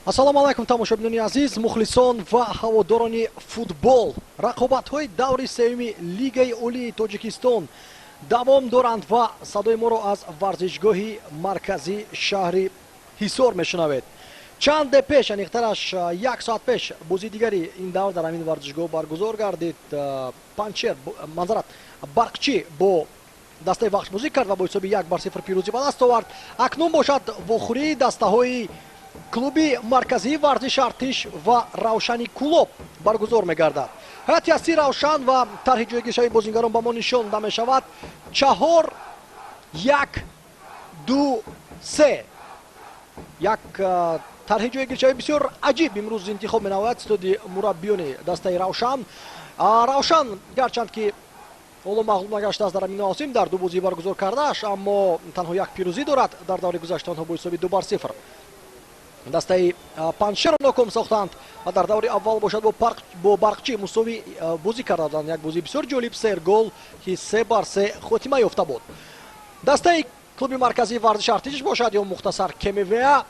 ассалому алайкум тамошобинони азиз, мухлисон ва ҳаводорони футбол. Рақобатҳои даври сеюми Лигаи олии Тоҷикистон давом доранд ва садои моро аз варзишгоҳи марказӣ шаҳри Ҳисор мешунавед. Чанде пеш, яниқтараш 1 соат пеш бозии дигари ин давр дар ҳамин варзишгоҳ баргузор гардид. Панчер манзарат Барқчӣ бо дастаи вахшбозӣ кард ва бо ҳисоби 1-0 пирӯзӣ ба даст овард. Акнун бошад вохӯрии дастаҳои клуби марказии варзиш Артиш ва Равшани Кулоб баргузор мегардад. ҳайати ҳастии Равшан ва тарҳи ҷойгиршавии бозингарон ба мо нишон дада мешавад. 4-1-2-3 як тарҳи ҷойгиршавии бисёр аҷиб имрӯз интихоб менамояд студи мураббиёни дастаи Равшан. Равшан гарчанд ки ҳоло мағлуб нагаштааст дар ҳамин мавсим дар ду бозӣ баргузор кардааш, аммо танҳо як пирӯзӣ дорад дар даври гузашта онҳо бо ҳисоби 2-0 дастаи Паншеро ноком сохтанд ва дар даври аввал бошад бо Барқчӣ мусовӣ бозӣ карданд. Як бозии бисёр ҷолиб, 3 гол ки 3-3 хотима ёфта буд. Дастаи клуби марказии варзиш Артиш бошад ё мухтасар КМВА,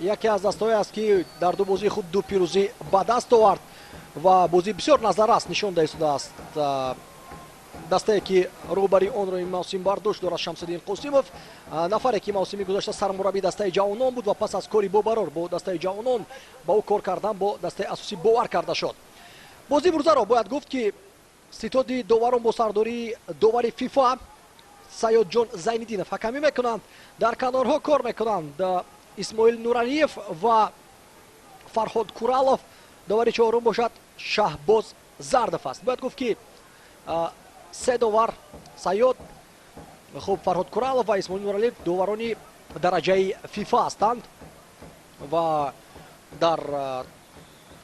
яке аз дастаҳое аст ки дар ду бозии худ ду пирӯзӣ ба даст овард ва бозии бисёр назаррас нишон дода истодааст. дастае ки роҳбари онро ин мавсим бардошт дорад Шамсиддин Қосимов, нафаре ки мавсими гузашта сармураббии дастаи ҷавонон буд ва пас аз кори бобарор бо дастаи ҷавонон ба ӯ кор кардан бо дастаи асосӣ бовар карда шуд. бозии мурзаро бояд гуфт ки ситоди доварон бо сардории довари ФИФА Саёдҷон Зайниддинов ҳакамӣ мекунанд. Дар канорҳо кор мекунанд Исмоил Нуралиев ва Фарҳод Куралов. довари чорум бошад Шаҳбоз Зардов аст. бояд гуфт ки се довар Саёд, хуб Фарҳод Куралов ва Исмоил Нуралиев доварони дараҷаи ФИФА ҳастанд ва дар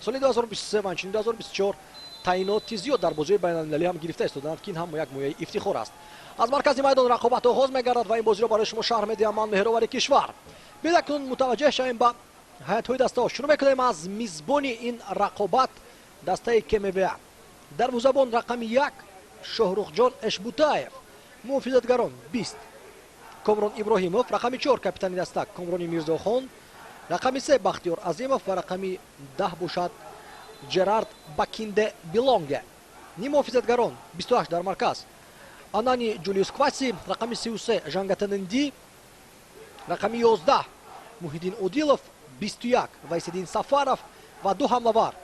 соли 2023 ва инчунин 2024 таъиноти зиёд дар бозиҳои байналмилалӣ ҳам гирифта истоданд ки ин ҳам як мояи ифтихор аст. аз маркази майдон рақобат оғоз мегардад ва ин бозиро барои шумо шарҳ медиҳам ман меҳровари кишвар. биед акнун мутаваҷҷеҳ шавем ба ҳайатҳои дастаҳо. шурӯъ мекунем аз мизбони ин рақобат дастаи КМВА. дарвозабон рақами 1 Шоҳрухҷон Эшбутаев, муҳофизатгарон 20 Комрон Иброҳимов, рақами 4 капитани даста Комрони Мирзохон, рақами 3 Бахтиёр Азимов ва рақами 10 бошад Ҷерард Бакинде Билонге. ним муҳофизатгарон 28 дар марказ Анани Ҷулиус Кваси, рақами 33 Жангатанинди, рақами 11 Муҳиддин Одилов, 21 Вайсиддин Сафаров ва ду ҳамлавар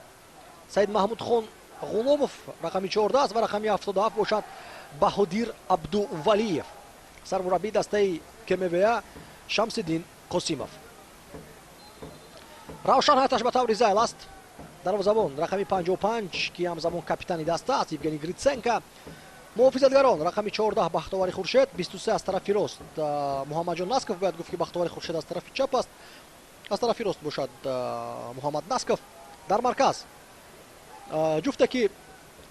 Саид Маҳмудхон Ғуломов, рақами 14 ва рақами 77 бошад Баҳодир Абдувалиев. сармураббии дастаи КМВА Шамсиддин Қосимов. Равшан ҳайаташ ба таври зайл аст. дарвозабон рақами 55 ки ҳамзамон капитани даста аст Евгений Гриценко. муҳофизатгарон рақами 14 Бахтовари Хуршед, 23 аз тарафи рост Муҳаммаджон Насков. бояд гуфт ки Бахтовари Хуршед аз тарафи чап аст, аз тарафи рост бошад Муҳаммад Насков. дар марказ ҷуфте ки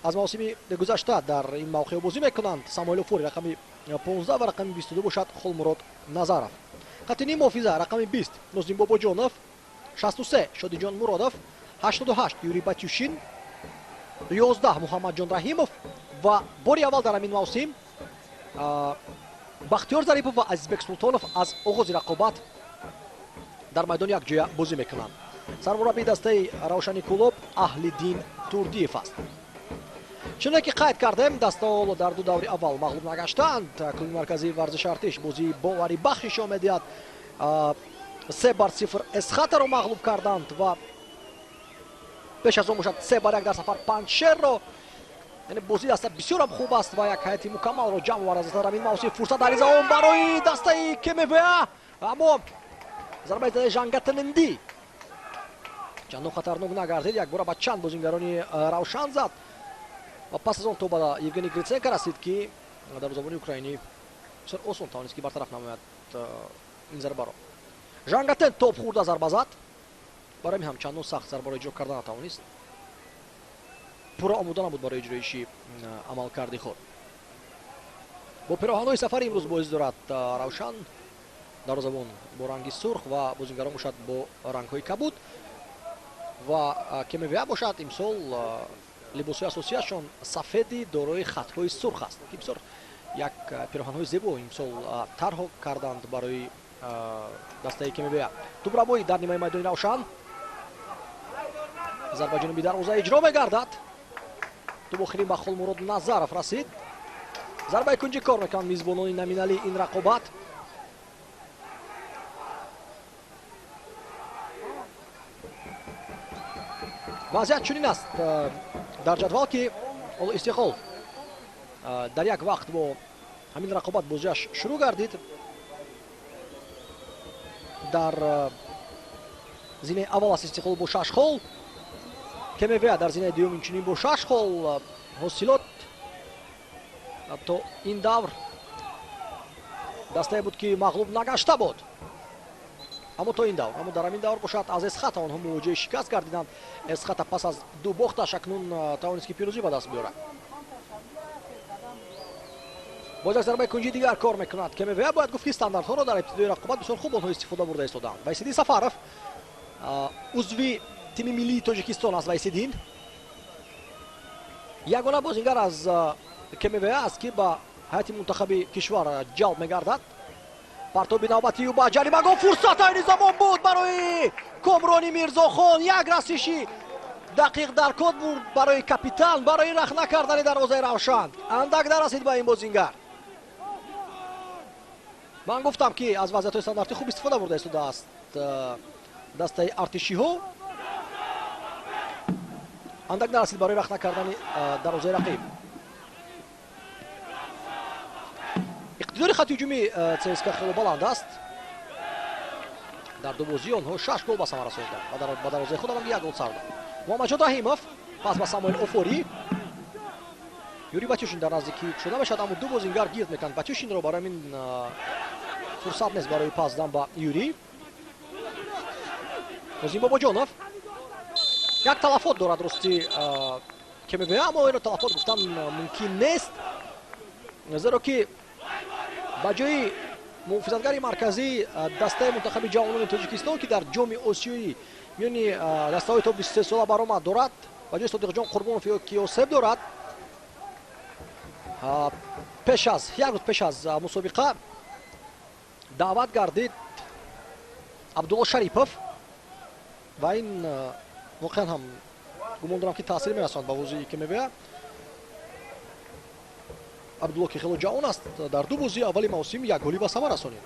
аз мавсими гузашта дар ин мавқеъ бозӣ мекунанд Самоил Офори рақами 15 ва рақами 22 бошад Холмурод Назаров. хати ним муҳофиза рақами 20 Нозим Бобоҷонов, 63 Шодиҷон Муродов, 88 Юрий Батюшин, 11 Муҳаммаджон Раҳимов ва бори аввал дар ҳамин мавсим Бахтиёр Зарипов ва Азизбек Султонов аз оғози рақобат дар майдони якҷоя бозӣ мекунанд. сармураббии дастаи Равшани Кулоб Аҳлиддин Турдиев аст. чуне ки қайд кардем, дастаҳо дар ду даври аввал мағлуб нагаштаанд. клуби марказии варзиш Артиш бозии бовари бахши нишон медиҳад. 3-0 Эсхатаро мағлуб карданд ва пеш аз он бошад 3-1 дар сафар Паншерро. яъне бозии даста бисёрам хуб аст ва як ҳайати мукаммалро ҷамъ оварда дар ҳамин мавсим. фурсат дар изаон барои дастаи КМВА, аммо зарбаи задаи Жангатанинди чандон хатарнок нагардид. як бора ба чанд бозингарони Равшан зад ва пас аз он то ба Евгений Гриценко расид ки дарвозабони украинӣ бисёр осон тавонист ки бартараф намояд ин зарбаро. Жангатен топ хурда зарба зад, барои ҳам чандон сахт зарбаро иҷро карда натавонист. пурра омода набуд барои иҷроиши амалкарди худ. бо пироҳанои сафари имрӯз боиз дорад Равшан, дарвозабон бо ранги сурх ва бозингарон бошад бо рангҳои кабуд ва КМВА бошад имсол либосҳои асосияшон сафеди дорои хатҳои сурх аст ки бисёр як пироҳанҳои зебо имсол тарҳо карданд барои дастаи КМВА. тӯбрабоӣ дар нимаи майдони Равшан зарба ҷануби дарвоза иҷро мегардад. дубохирин ба Холмурод Назаров расид. зарбаи кунҷӣ кор мекунанд мизбонони номиналии ин рақобат. вазъият чунин аст дар ҷадвал ки Истиқлол дар як вақт бо ҳамин рақобат бозиаш шурӯъ гардид. дар зинаи аввал аст Истиқлол бо 6 хол, КМВ дар зинаи дуюм инчунин бо 6 хол. ҳосилот то ин давр дастае буд ки мағлуб нагашта буд. аммо то ин давр, аммо дар ҳамин давр бошад аз Эсхата онҳо мувоҷиҳаи шикаст гардиданд. Эсхата пас аз ду бохташ акнун тавонист ки пирӯзӣ ба даст биёрад. боз як зарбаи кунҷии дигар кор мекунад. КМВ бояд гуфт ки стандартҳоро дар ибтидои рақобат бисёр хуб онҳо истифода бурда истоданд. Вайсидин Сафаров узви тими миллии Тоҷикистон аст. Вайсидин ягона бозингар аз КМВ аст ки ба ҳайати мунтахаби кишвар ҷалб мегардад. партоби навбатию ба ҷаримагон фурсат айни замон буд барои Комрони Мирзохон. як расиши дақиқ дар код буд барои капитан, барои рах накардани дарвозаи Равшан. андак нарасид ба ин бозингар. ман гуфтам ки аз вазъиятҳои стандарти хуб истифода бурда истодааст дастаи артишиҳо. андак нарасид барои рах накардани дарвозаи рақиб. иқтидори хатти ҳуҷуми ЦСКА хело баланд аст. дар ду бозӣ онҳо 6 гол ба самара расонданд. ба дарвозаи худ аввалги 1 гол сар дод. Муҳаммадҷон Раҳимов пас ба Самуэл Офори. Юрий Батюшин дар наздикӣ шуда мешавад, аммо ду бозингар гирд мекунанд. Батюшинро барои ҳамин фурсат нест барои пас дан ба Юрий. Озим Бобоҷонов як талафот дорад рости КМВ, аммо инро талафот гуфтан мумкин нест, зеро ки ба ҷои муҳофизатгари марказӣ дастаи мунтахаби ҷавонони Тоҷикистон ки дар ҷоми Осиёи миёни дастаҳои то 23 сола баромад дорад, ба ҷои Содиқҷон Қурбонов ё Киёсеб дорад. пеш аз як рӯз пеш аз мусобиқа даъват гардид Абдулло Шарипов ва ин воқеан ҳам гумон дорам ки таъсир мерасонад ба бозии КМВ. Абдулло ки хело ҷавон аст, дар ду бозии аввали мавсим як голи ба сама расонид.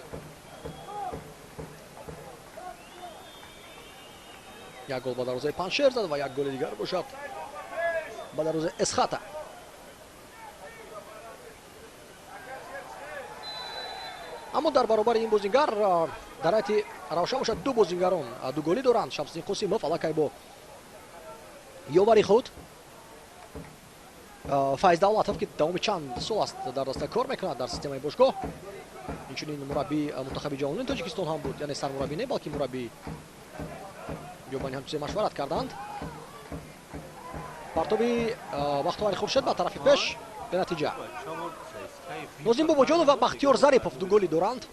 як гол ба дарвозаи Паншер зад ва як голи дигар бошад ба дарвозаи Эсхата. аммо дар баробари ин бозингар дар ҳайати Равшан бошад ду бозингарон ду голӣ доранд. Шамсиддин Қосимов аллакай бо ёвари худ, Файз Давлатов ки давоми чанд сол аст дар даста кор мекунад дар системаи бошгоҳ. инчунин мураббии мунтахаби ҷавонони Тоҷикистон ҳам буд, яъне сармураббӣ не балки мураббӣ. ҷобани ҳамчизе машварат карданд. партоби Бахтиёри Хуршед ба тарафи пеш бенатиҷа. Нозим Бобоҷонов ва Бахтиёр Зарипов ду голи доранд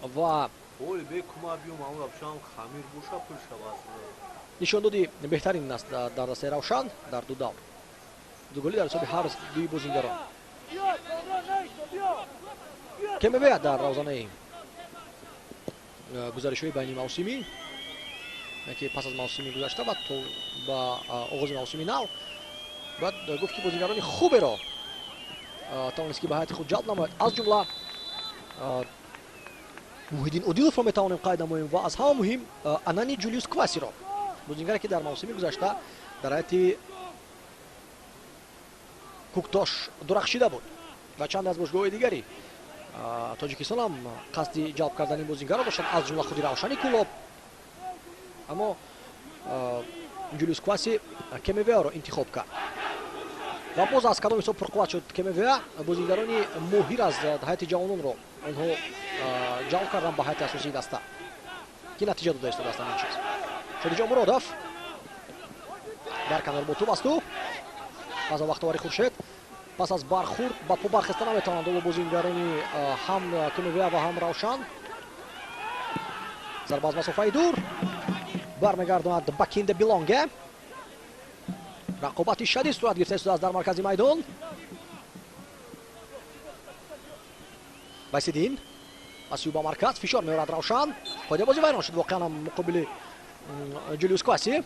ва нишондоди беҳтарин аст дар дастаи Равшан дар ду давр. ду голи дар ҳисоби ҳар дуи бозингарон. КМВ дар равзанаи гузаришҳои байни мавсимӣ ки пас аз мавсими гузашта ва то ба оғози мавсими нав бояд гуфт ки бозингарони хуберо тавонист ки ба ҳайати худ ҷалб намояд. аз ҷумла Муҳиддин Одиловро метавонем қайд намоем ва аз ҳама муҳим Анани Ҷулиус Квасиро, бозингаре ки дар мавсими гузашта дар ҳайати Куктош дурахшида буд ва чанд аз бошгоҳои дигари Тоҷикистон ҳам қасди ҷалб кардани бозингаро доштанд, аз ҷумла худи Равшани Кулоб. аммо Ҷулиус Кваси КМВ-ро интихоб кард ва боз аз кадом ҳисоб пурқувват шуд. КМВ бозингарони моҳир аз ҳайати ҷавононро онҳо ҷалб карданд ба ҳайати асосии даста ки натиҷа дода истодааст ҳамин чиз. Шодиҷон Муродов дар канор бо тӯб асту пас аз Бахтиёри Хуршед пас аз бархурд ба по бархеста наметавонанд бо бозингарони ҳам КМВ ва ҳам Равшан. зарба аз масофаи дур бармегардонад Бакинде Билонге. рақобати шадид сурат гирифта истодааст дар маркази майдон. Вайсидин асию ба марказ фишор меорад Равшан. қоидаи бозӣ вайрон шуд воқеан ҳам муқобили Ҷулиус Кваси.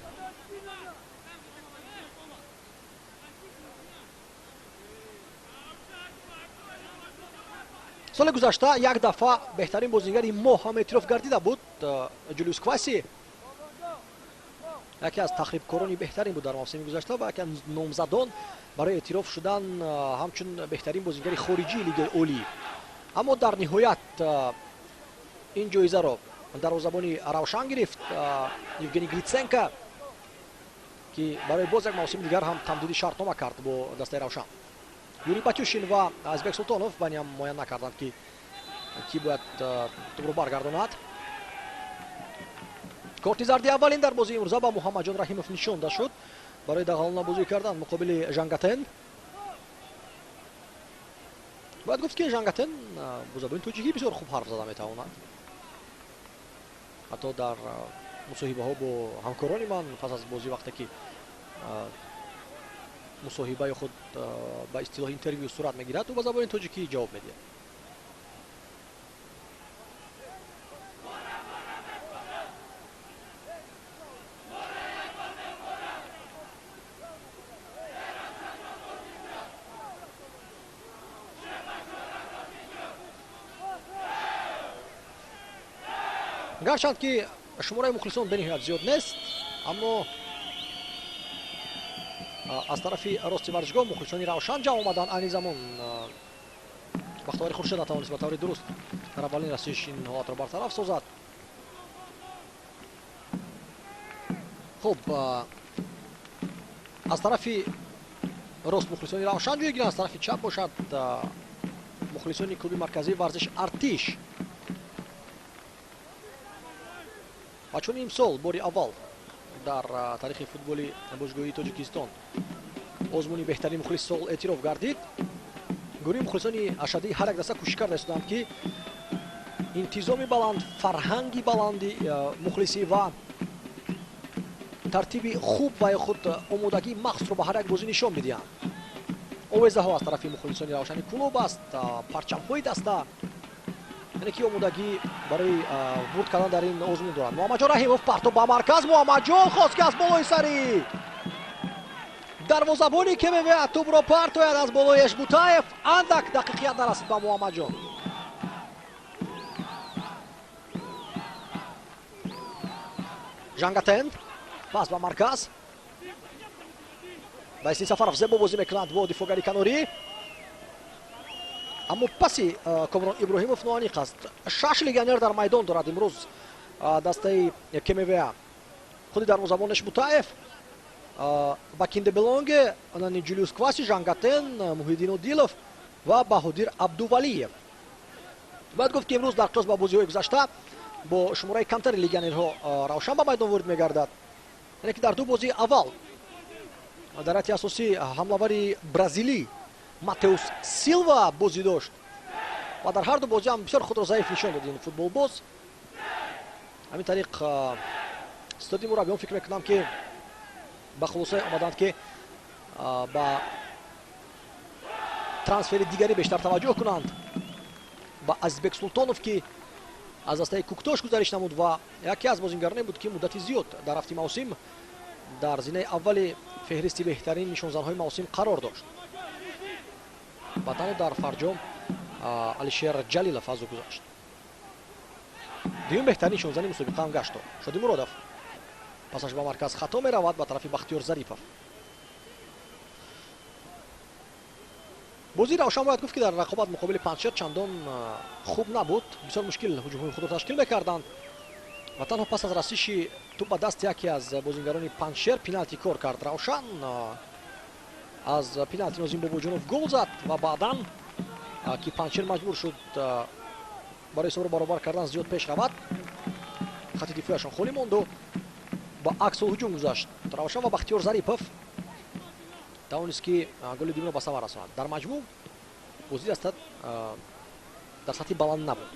соли гузашта як дафъа беҳтарин бозигари моҳ ҳам эътироф гардида буд Ҷулиус Кваси. яке аз тахрибкорони беҳтарин буд дар мавсими гузашта ва яке аз номзадон барои эътироф шудан ҳамчун беҳтарин бозигари хориҷии лигаи олӣ. аммо дар ниҳоят ин ҷоизаро дарвозабони равшан гирифт Евгений Гриценко, ки барои боз як мавсими дигар ҳам тамдиди шартнома кард бо дастаи равшан. Юрий Батюшин ва Азбек Султонов ба ниам муайян накарданд ки ки бояд тӯбро баргардонад. корти зарди аввалин дар бозии имрӯза ба Муҳаммаҷон Раҳимов нишонда шуд барои дағалона бозӣ кардан муқобили Жангатен. бояд гуфт ки Жангатен бозабони тоҷикӣ бисёр хуб ҳарф зада метавонад. ҳатто дар мусоҳибаҳо бо ҳамкорони ман пас аз бозӣ вақте ки мусоҳибаи худ ба истилоҳи интервю сурат мегирад ӯ ба забони тоҷикӣ ҷавоб медиҳад. гарчанд ки шумораи мухлисон бениҳоят зиёд нест, аммо аз тарафи рости варзишгоҳ мухлисони равшан ҷамъ омадан. айни замон бахтиёри хуршед натавонист ба таври дуруст дар аввалин расиш ин ҳолатро бартараф созад. хуб, аз тарафи рост мухлисони равшан ҷойгир, аз тарафи чап бошад мухлисони клуби марказии варзиш Артиш. ва чун имсол бори аввал дар таърихи футболи бошгоҳии Тоҷикистон озмуни беҳтарин мухлис сол эътироф гардид. гурӯҳи мухлисони ашадии ҳар як даста кӯшиш карда истоданд ки интизоми баланд, фарҳанги баланди мухлисӣ ва тартиби хуб ва худ омодагии махсусро ба ҳар як бозӣ нишон бидиҳанд. овезаҳо аз тарафи мухлисони равшани клуб аст, парчамҳои даста, яъне ки омодагӣ барои вурд кардан дар ин озмун дорад. Муҳаммаҷон Раҳимов партоб ба марказ. Муҳаммаҷон хост ки аз болои сари дарвозабони КМВ тӯбро партояд аз болои Эшбутаев. андак дақиқият нарасид ба Муҳаммаҷон. Жангатен пас ба марказ. Байси Сафаров зебо бозӣ мекунад бо дифоъгари канорӣ. аммо паси Комрон Иброҳимов ноаниқ аст. 6 легионер дар майдон дорад имрӯз дастаи КМВ. худи дарвозабон Эшбутаев, Бакинде Белонге, Ҷулиус Кваси, Жангатен, Муҳиддин Одилов ва Баҳодир Абдувалиев. бояд гуфт ки имрӯз дар қиёс ба бозиҳои гузашта бо шумораи камтари легионерҳо равшан ба майдон ворид мегардад. яъне ки дар ду бозии аввал дар ҳайати асосӣ ҳамлавари бразилӣ Матеус Силва бозӣ дошт ва дар ҳар ду бозӣ ҳам бисёр худро заиф нишон дод ин футболбоз. ҳамин тариқ стодии мураббиён фикр мекунам ки ба хулосае омаданд ки ба трансфери дигари бештар таваҷҷӯҳ кунанд. ба Азизбек Султонов ки аз дастаи Куктош гузариш намуд ва яке аз бозингароне буд ки муддати зиёд дар ҳафти мавсим дар зинаи аввали феҳристи беҳтарин нишонзанҳои мавсим қарор дошт. ба тану дар фарҷом Алишер Ҷалилов аз ӯ гузашт. дуюм беҳтарин нишонзани мусобиқаам гашт. Шоди Муродов пасаш ба марказ хато меравад ба тарафи Бахтиёр Зарипов. бозии равшан бояд гуфт ки дар рақобат муқобили Панҷшер чандон хуб набуд. бисёр мушкил ҳуҷумҳои худро ташкил мекарданд ва танҳо пас аз расиши туп ба дасти яке аз бозингарони Панҷшер пеналти кор кард равшан. аз пеналти Нозим Бобоҷонов гол зад ва баъдан ки Панҷшер маҷбур шуд барои ҳисобро баробар кардан зиёд пеш равад. хати дифоъяшон холӣ монду ба аксу ҳуҷум гузашт. равшан ва Бахтиёр Зарипов тавонист ки голи дуюмро ба самар расонад. дар маҷмӯъ бозӣ даста дар сатҳи баланд набуд.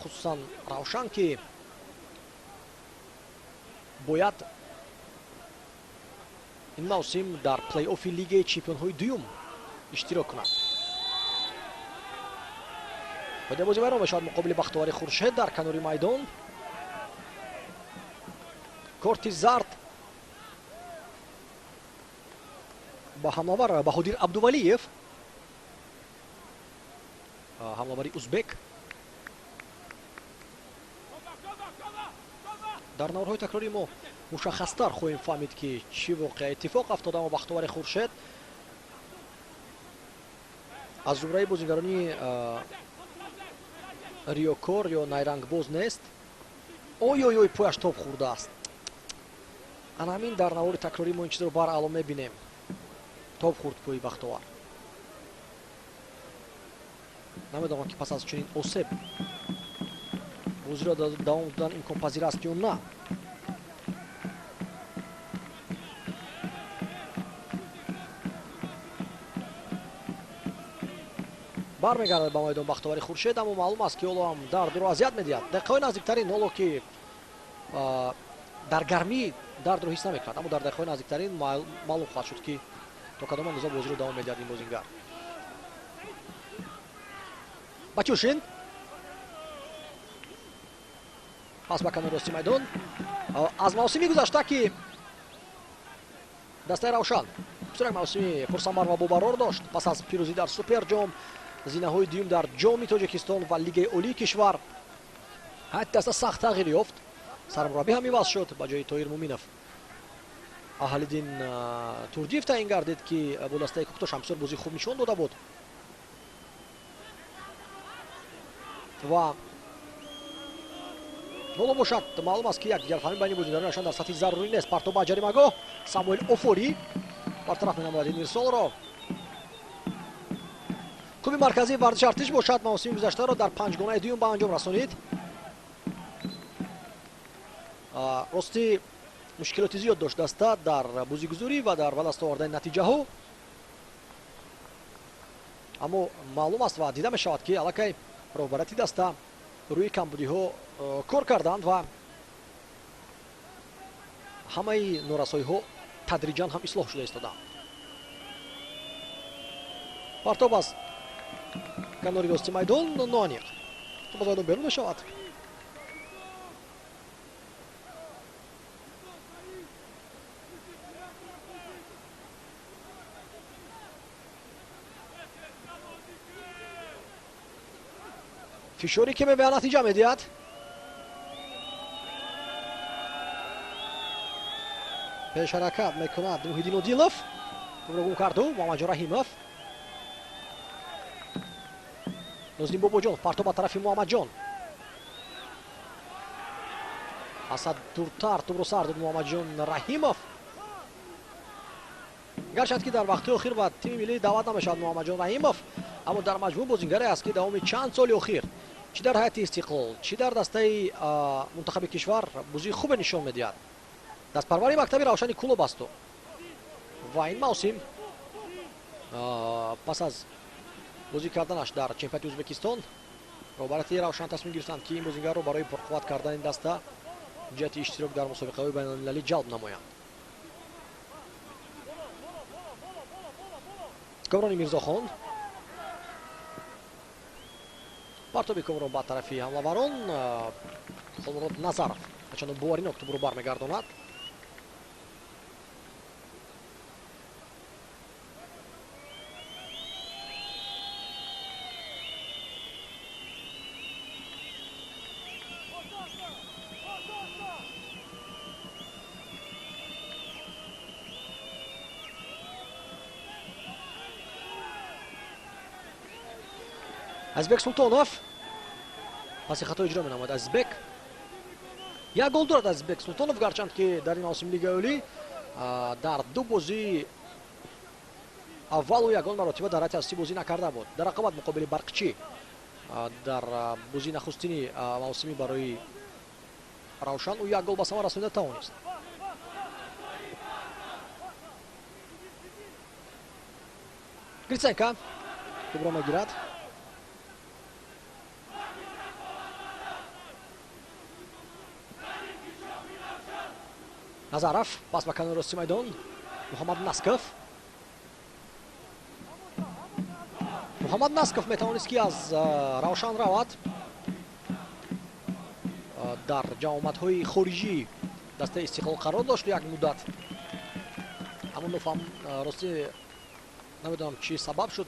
хусусан равшан ки бояд ин мавсим дар плей-оффи лигаи чемпионҳои дуюм иштирок кунад. бояд бозӣ майрон мешавад муқобили Бахтиёри Хуршед дар канори майдон. корти зард ба ҳамлавар Баҳодир Абдувалиев. ҳамловари узбек. дар наворҳои такрорӣ мо мушаххастар хоҳем фаҳмид ки чӣ воқеа иттифоқ афтода. Аммо бахтовари хуршед аз ҷумраи бозигарони риёкор ё найрангбоз нест. ой пояш тоб хӯрдааст. ана ҳамин дар навори такрорӣ мо ин чизро баръало мебинем. тоб хӯрд пӯи бахтовар. намедонам ки пас аз чунин осеб бозиро давом додан имконпазир аст ё на. бармегардад ба майдон бахтовари хуршед, аммо маълум аст ки ҳоло ҳам дардро азият медиҳад. дақиқаҳои наздиктарин ҳоло ки дар гармӣ дардро ҳис намекунад, аммо дар дақиқаҳои наздиктарин маълум хоҳад шуд ки то кадом андоза бозиро давом медиҳад ин бозингар. батюшин пас ба канори рости майдон аз мавсими гузашта ки дастаи равшан бисёр мавсими пурсамар ва бобарор дошт. пас аз пирӯзӣ дар суперҷом, зинаҳои дуюм дар ҷоми Тоҷикистон ва лигаи олии кишвар, ҳад даста сахт тағйир ёфт. сармураббӣ ҳам иваз шуд ба ҷои Тоир Муминов. Аҳлиддин Турдиев таъин гардид ки бо дастаи Кӯктош ҳам бисёр бозии хуб нишон дода буд. ва ҳоло бошад маълум аст ки як дигарфаҳмӣ байни бозигаронашон дар сатҳи зарурӣ нест. партоб ба ҷаримагоҳ Самуэл Офори бартараф менамояд ин мирсолро. клуби марказии варзиши артиш бошад мавсими гузаштаро дар панҷгонаи дуюм ба анҷом расонид. рости мушкилоти зиёд дошт даста дар бозигузорӣ ва дар ба даст овардани натиҷаҳо. аммо маълум аст ва дида мешавад ки аллакай роҳбарияти даста рӯи камбудиҳо кор карданд ва ҳамаи норасоиҳо тадриҷан ҳам ислоҳ шуда истоданд. партоб аз канори рости майдон ноаниқ аз майдон берун мешавад. фишоре ки мебиҳад натиҷа медиҳад. пешҳаракат мекунад Муҳиддин Одилов. тӯбро гум карду Муҳаммаҷон Раҳимов. Ноздин Бобоҷонов партоб ба тарафи Муҳаммаҷон. асад дуртар тӯбро сар дод Муҳаммаҷон Раҳимов. гарчанд ки дар вақтҳои охир ба тими миллӣ даъват намешавад Муҳаммаҷон Раҳимов, аммо дар маҷмӯъ бозингаре аст ки давоми чанд соли охир чӣ дар ҳайати Истиқлол, чӣ дар дастаи мунтахаби кишвар бозии хубе нишон медиҳад. дастпарвари мактаби равшани клуб асту. ва ин мавсим пас аз бозӣ карданаш дар чемпионати Узбекистон роҳбарияти равшан тасмим гирифтанд ки ин бозингарро барои пурқувват кардани даста ҷиҳати иштирок дар мусобиқаҳои байналмилалӣ ҷалб намоянд. Камрони Мирзохон. партоби Камрон ба тарафи ҳамлаварон Холмурод Назаров ҳачанон боваринок тӯбро бармегардонад. Азизбек Султонов паси хато иҷро менамояд. Азизбек як гол дорад. Азизбек Султонов гарчанд ки дар ин мавсими лигаи олӣ дар ду бозии аввалу ягон маротиба дар ҳайати асосӣ бозӣ накарда буд. дар рақобат муқобили Барқчӣ дар бозии нахустини мавсимӣ барои Равшан ӯ як гол ба самар расонида тавонист. Гриценко тӯбро мегирад. Назаров пас ба канори рости майдон Муҳаммад Насков. Муҳаммад Насков метавонист ки аз Равшан равад. дар ҷамоатҳои хориҷӣ дастаи Истиқлол қарор дошт як муддат, аммо нофаҳм рости намедонам чӣ сабаб шуд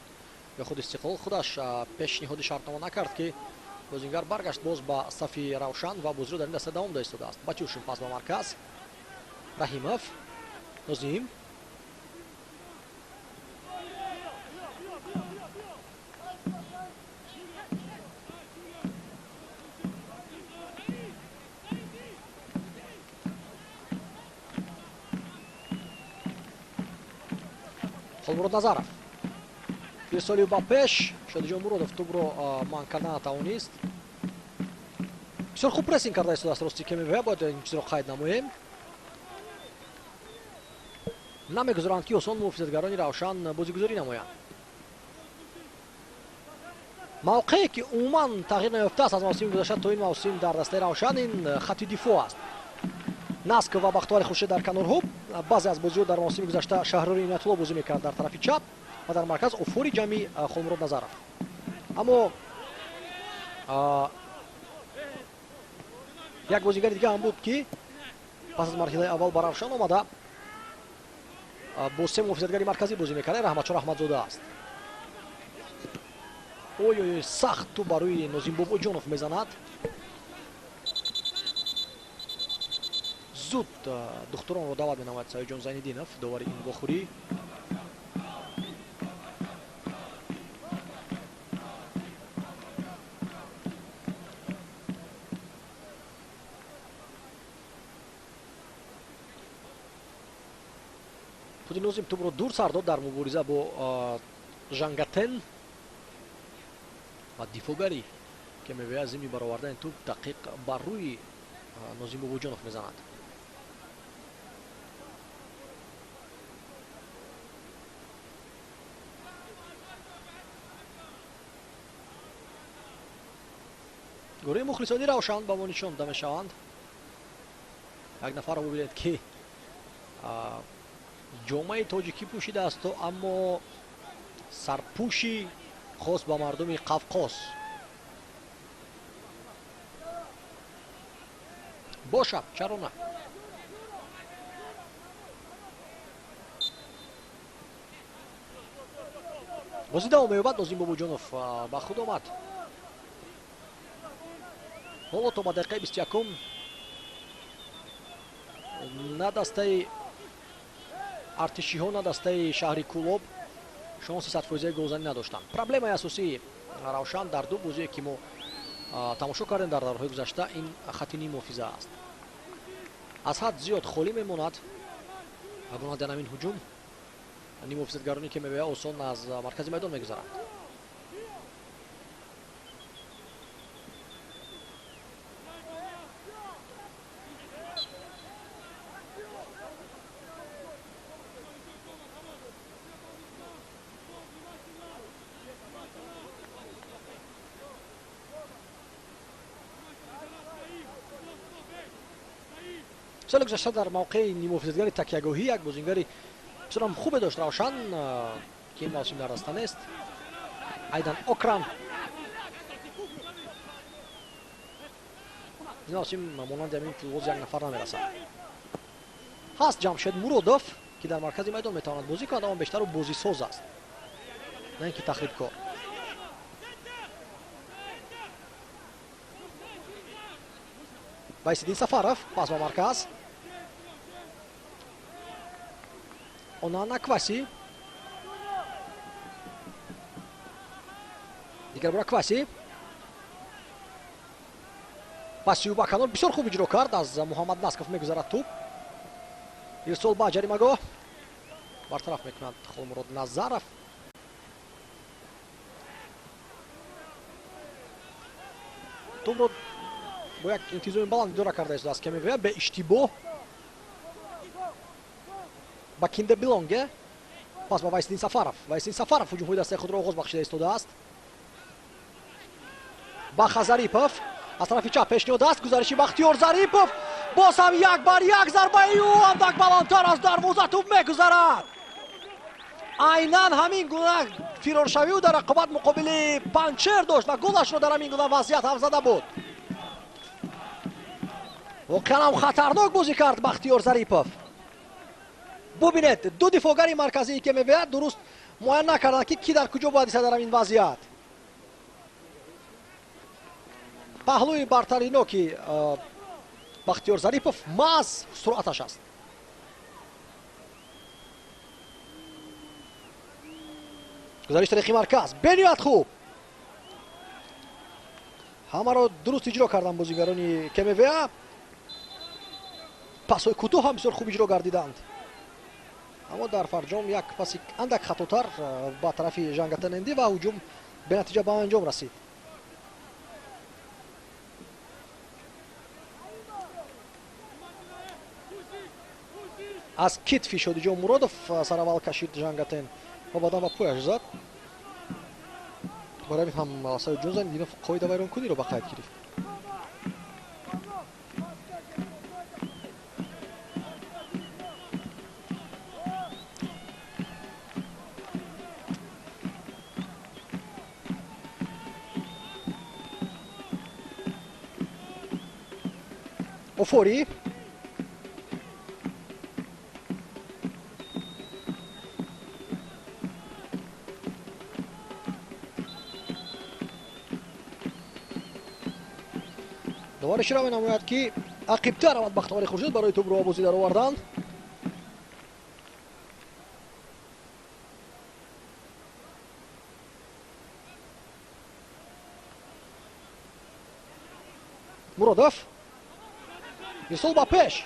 ё худ истиқлол худаш пешниҳоди шартнома накард ки бозингар баргашт боз ба сафи Равшан ва бозиро дар ин даста давом дода истодааст. Батюшин пас ба марказ. Раҳимов, Нозим. Холмурод Назаров. Ирсолиев ба пеш. Шодиҷон Муродов тӯбро манъ карда натавонист. Бисёр хуб прессинг карда истодааст рости КМВ. Бояд ин чизро қайд намоем. намегузоранд ки осон муҳофизатгарони Равшан бозигузорӣ намоянд. мавқее ки умуман тағйир наёфтааст аз мавсими гузашта то ин мавсим дар дастаи Равшан ин хатти дифоъ аст. Наск ва Бахтиёри Хуршед дар канорҳо. баъзе аз бозиҳо дар мавсими гузашта Шаҳрёри Иноятулло бозӣ мекард дар тарафи чап ва дар марказ Офори ҷамъи Холмурод Назаров. аммо як бозигари дига ҳам буд ки пас аз марҳилаи аввал ба Равшан омада бо се муҳофизатгари марказӣ бозӣ мекард. Раҳматшор Аҳмадзода аст. ой сахт ту ба рӯи Нозим Бобоҷонов мезанад. зуд духтуронро даъват менамояд Саидҷон Зайниддинов, довари ин вохӯрӣ. худи Нозим тӯбро дур сар дод дар мубориза бо Жангатен ва дифоъгари КМВ аз зимми баровардаи тӯб дақиқ бар рӯи Нозим Бобоҷонов мезанад. гурӯҳи мухлисони Равшан ба мо нишон дода мешаванд. як нафарро бубинед ки ҷомаи тоҷикӣ пӯшидаасту, аммо сарпӯши хос ба мардуми Қавқоз. бошад, чаро на. бозӣ давом меёбад. Нозим Бобоҷонов ба худ омад. ҳоло то ба дақиқаи 21 на дастаи артишиҳо, на дастаи шаҳри Кӯлоб шонси 100% голзанӣ надоштанд. проблемаи асосии Равшан дар ду бозие ки мо тамошо кардем дар давраҳои гузашта ин хатти ним муҳофиза аст. аз ҳад зиёд холӣ мемонад. агона дар ҳамин ҳуҷум ним муҳофизатгарони КМВ осон аз маркази майдон мегузаранд. соли гузашта дар мавқеи ниммуҳофизатгари такягоҳӣ як бозингари бисёрам хубе дошт Равшан ки ин мавсим дар даста нест. Айдан Окран ин мавсим монанди ҳамин пулвоз як нафар намерасад. ҳаст Ҷамшед Муродов ки дар маркази майдон метавонад бозӣ кунад, аммо бештару бозисоз аст, на ин ки тахрибкор. Байсиддин Сафаров пас ба марказ. Онан Акваси. дигар бора Акваси. пасиу ба канор бисёр хуб иҷро кард. аз Муҳаммад Насков мегузарад тӯб. ирсол ба ҷаримагоҳ. бартараф мекунад Холмурод Назаров. тӯбро бо як интизоми баланд идора карда истодааст КМВ. бе иштибоҳ ба Кинде Билонге. пас ба Вайсиддин Сафаров. Вайсиддин Сафаров ҳуҷумҳои дастаи худро оғоз бахшида истодааст. ба Хазарипов аз тарафи чап пешниҳод аст. гузариши Бахтиёр Зарипов. боз ҳам як бар як зарбаи ӯ андак баландтар аз дарвоза тӯб мегузарад. айнан ҳамин гуна фироршавиу дар рақобат муқобили Панчер дошт ва голашро дар ҳамин гуна вазъият ҳам зада буд. воқеан ҳам хатарнок бозӣ кард Бахтиёр Зарипов. бубинед ду дифоъгари марказии КМВ дуруст муайян накарданд ки ки дар куҷо бояд иста дар ҳамин вазъият. паҳлӯи бартари ноки бахтиёр зарипов маҳз суръаташ аст. гузариш тариқи марказ бениҳоят хуб. ҳамаро дуруст иҷро кардан бозигарони КМВА. пасҳои кӯтоҳ ҳам бисёр хуб иҷро гардиданд. аммо дар фарҷом як паси андак хатотар ба тарафи Жангатененди ва ҳуҷум бенатиҷа ба анҷом расид. аз китфи Шодиҷон Муродов сараввал кашид Жангатен ва баъдан ба пояш зад. барои ҳамин ҳам Саид Ҷонзанидинов қоида вайронкуниро ба қайд гирифт. офори довара ишора менамояд ки ақибтар равад Бахтиёри Хуршид барои тӯбро овозӣ даровардан. Муродов ирсол ба пеш.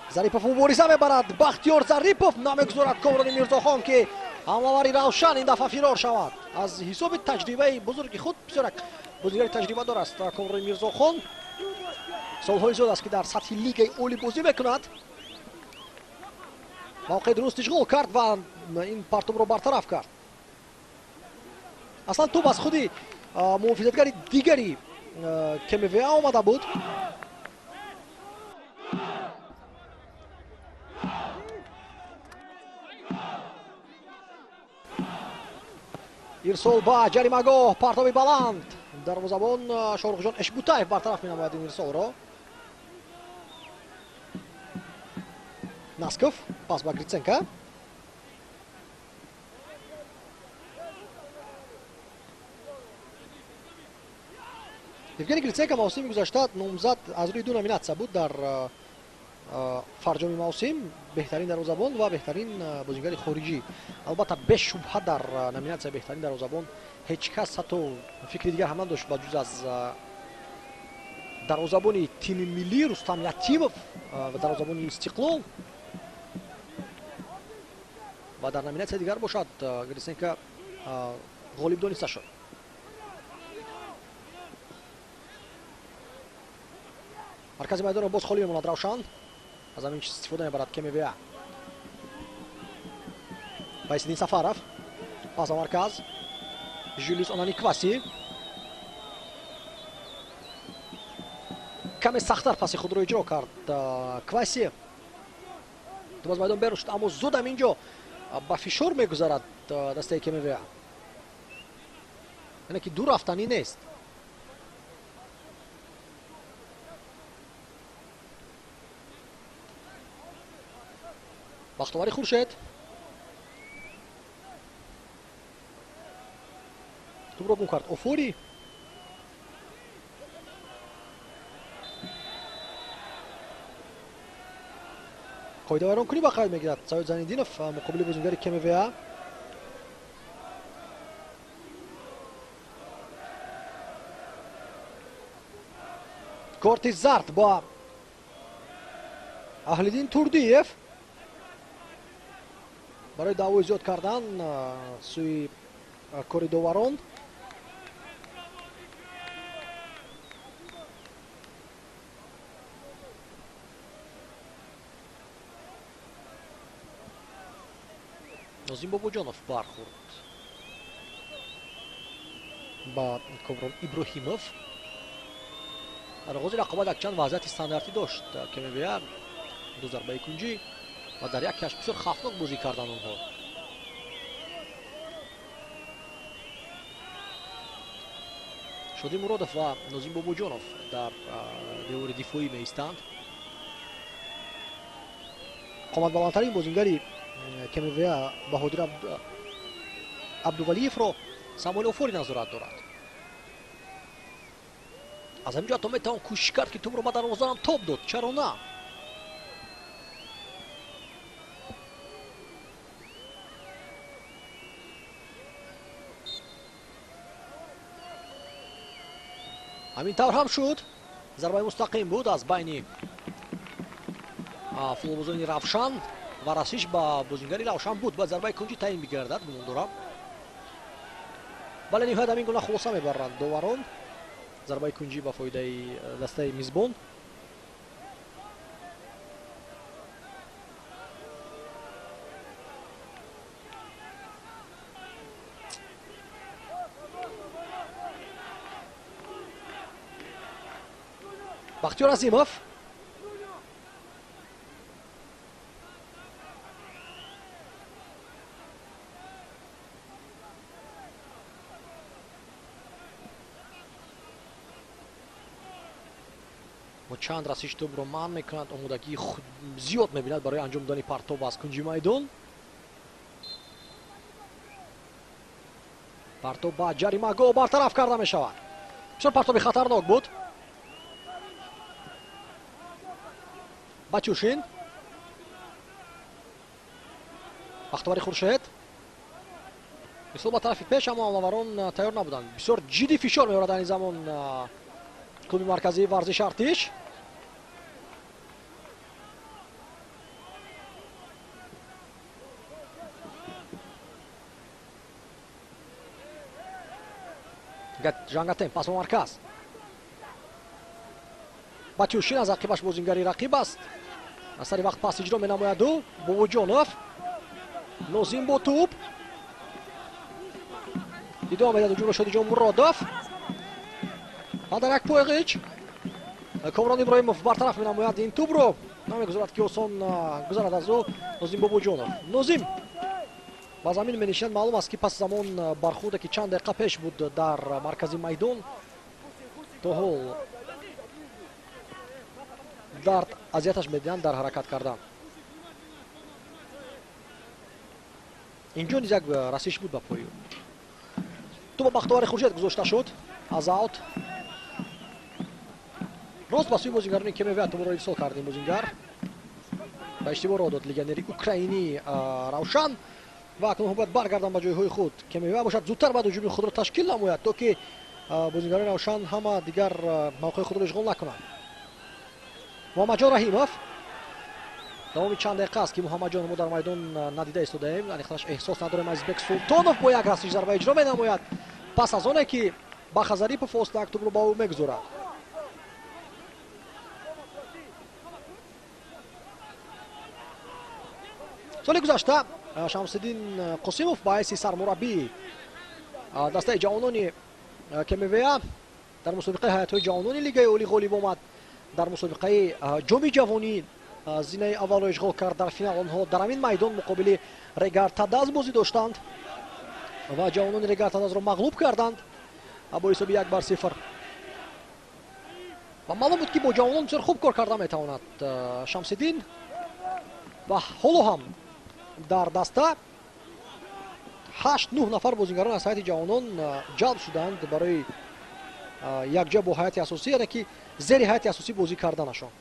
Зарипов мубориза мебарад. Бахтиёр Зарипов намегузорад Комрони Мирзохон ки ҳамлавари равшан ин дафъа фирор шавад. аз ҳисоби таҷрибаи бузурги худ бисёрак бозигари таҷрибадор аст Комрони Мирзохон. солҳои зиёд аст ки дар сатҳи лигаи олӣ бозӣ мекунад. мавқеъи дуруст ишғол кард ва ин партубро бартараф кард. аслан тӯб аз худи муҳофизатгари дигари КМВА омада буд. ирсол ба ҷаримагоҳ партоби баланд. дарвозабон Шорухҷон Эшбутаев бартараф менамояд ин ирсолро. Насков пас ба Гриценко. Евгений Гриценко мавсими гузашта номзад аз рӯи ду номинатсия буд дар фарҷоми мавсим, беҳтарин дарвозабон ва беҳтарин бозигари хориҷӣ. албатта бешубҳа дар номинатсия беҳтарин дарвозабон ҳеҷ кас ҳатто фикри дигар ҳам надошт ба ҷуз аз дарвозабони тими миллӣ Рустам Ятимов ва дарвозабони Истиқлол. ва дар номинатсия дигар бошад Гриценко ғолиб дониста шуд. маркази майдонро боз холӣ мемонад Равшан. аз ҳамин чиз истифода мебарад КМВА. Байсиддин Сафаров пас ба марказ. Жюлис Онани Кваси каме сахтар паси худро иҷро кард. Кваси тӯб аз майдон берун шуд, аммо зуд ҳам инҷо ба фишор мегузарад дастаи КМВА. яъне ки ду рафтанӣ нест. бахтовари Хуршед тӯбро гум кард. офори қоида вайронкунӣ ба қайд мегирад Саид Занидинов муқобили бозигари КМВА. корти зард ба Аҳлиддин Турдиев барои даъвои зиёд кардан сӯи кори доварон. Нозим Бобоҷонов бархӯрд ба Коврон Иброҳимов. дар оғози рақобат якчанд вазъияти стандартӣ дошт КМВА. ду зарбаи кунҷӣ ва дар як каш бисёр хавфнок бозӣ карданд онҳо. Шодӣ Муродов ва Нозим Бобоҷонов дар девори дифоӣ меистанд. қоматбаландтарин бозингари КМВА Баҳодир абдувалиевро самуэл офори назорат дорад. аз ҳаминҷо ҳатто метавон кӯшиш кард ки тӯбро ба дарвозаам тоб дод, чаро на. ҳамин тавр ҳам шуд. зарбаи мустақим буд аз байни футболбозони равшан ва расиш ба бозингари равшан буд. баъд зарбаи кунҷӣ таъин мегардад, гумон дорам. бале ниҳоят ҳамин гуна хулоса мебаранд доварон. зарбаи кунҷӣ ба фоидаи дастаи мизбон. бахтиёр азимов чанд расиш тӯбро манъ мекунад, омодагии зиёд мебинад барои анҷом додани партоб аз кунҷи майдон. партоб ба ҷаримагоҳ бартараф карда мешавад. бисёр партоби хатарнок буд. батюшин, бахтовари хуршед мисол ба тарафи пеш, аммо амловарон тайёр набуданд. бисёр ҷиддӣ фишор меорад ани замон клуби марказии варзиш артиш. жангатен пас ба марказ. батюшин аз ақибаш бозингари рақиб аст. аз сари вақт пас иҷро менамояд ӯ. бобоҷонов, нозим бо тӯб идома медиҳад ҳуҷумро. шодиҷон муродов дар як пойғич. комрон иброҳимов бартараф менамояд ин тӯбро. намегузорад ки осон гузарад аз ӯ нозим бобоҷонов. нозим ба замин менишинад. маълум аст ки пас замон бархурде ки чанд дақиқа пеш буд дар маркази майдон, то ҳол дард азияташ медиҳанд дар ҳаракат кардан. инҷо низ як расиш буд ба пои ӯ. тӯба бахтовари хуршед гузошта шуд аз аут. рост ба сӯи бозингарони кемевия тӯбро ирсол кард ин бозингар. ба иштибоҳ роҳ дод легионери украинӣ равшан. ва акнун бояд баргардан ба ҷойҳои худ. кемевия бошад зудтар баъд ҳуҷуми худро ташкил намояд, то ки бозингарони равшан ҳама дигар мавқеи худро ишғол накунанд. муҳаммаҷон раҳимов. давоми чанд дақиқа аст ки муҳаммаҷон мо дар майдон надида истодаем. аниқташ эҳсос надорем. азизбек султонов бо як расиш зарба иҷро менамояд пас аз оне ки бахазарипов фосла як тӯбро ба ӯ мегузорад. соли гузашта шамсиддин қосимов ба ҳайси сармураббии дастаи ҷавонони кемевия дар мусобиқаи ҳайатҳои ҷавонони лигаи олӣ ғолиб омад. дар мусобиқаи ҷоми ҷавонӣ зинаи аввалро ишғол кард. дар финал онҳо дар ҳамин майдон муқобили регар тадаз бозӣ доштанд ва ҷавонони регар тадазро мағлуб карданд бо ҳисоби 1-0. ва маълум буд ки бо ҷавонон бисёр хуб кор карда метавонад шамсиддин. ва ҳоло ҳам дар даста 8-9 нафар бозингарон аз ҳайати ҷавонон ҷалб шуданд барои якҷа бо ҳайати асосӣ, яъне ки зери ҳайати асосӣ бозӣ карданашон.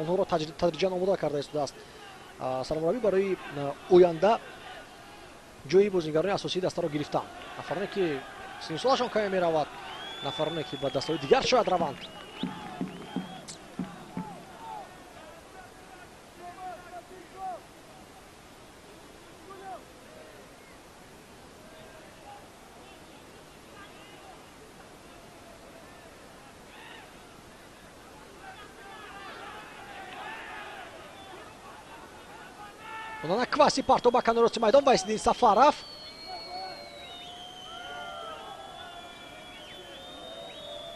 онҳоро тадриҷан омода карда истодааст сармураббӣ барои оянда ҷои бозингарони асосии дастаро гирифтан. нафароне ки синни солашон каме меравад, нафароне ки ба дастаҳои дигар шояд раванд. онана кваси партоба канороси майдон вайсиддин сафаров.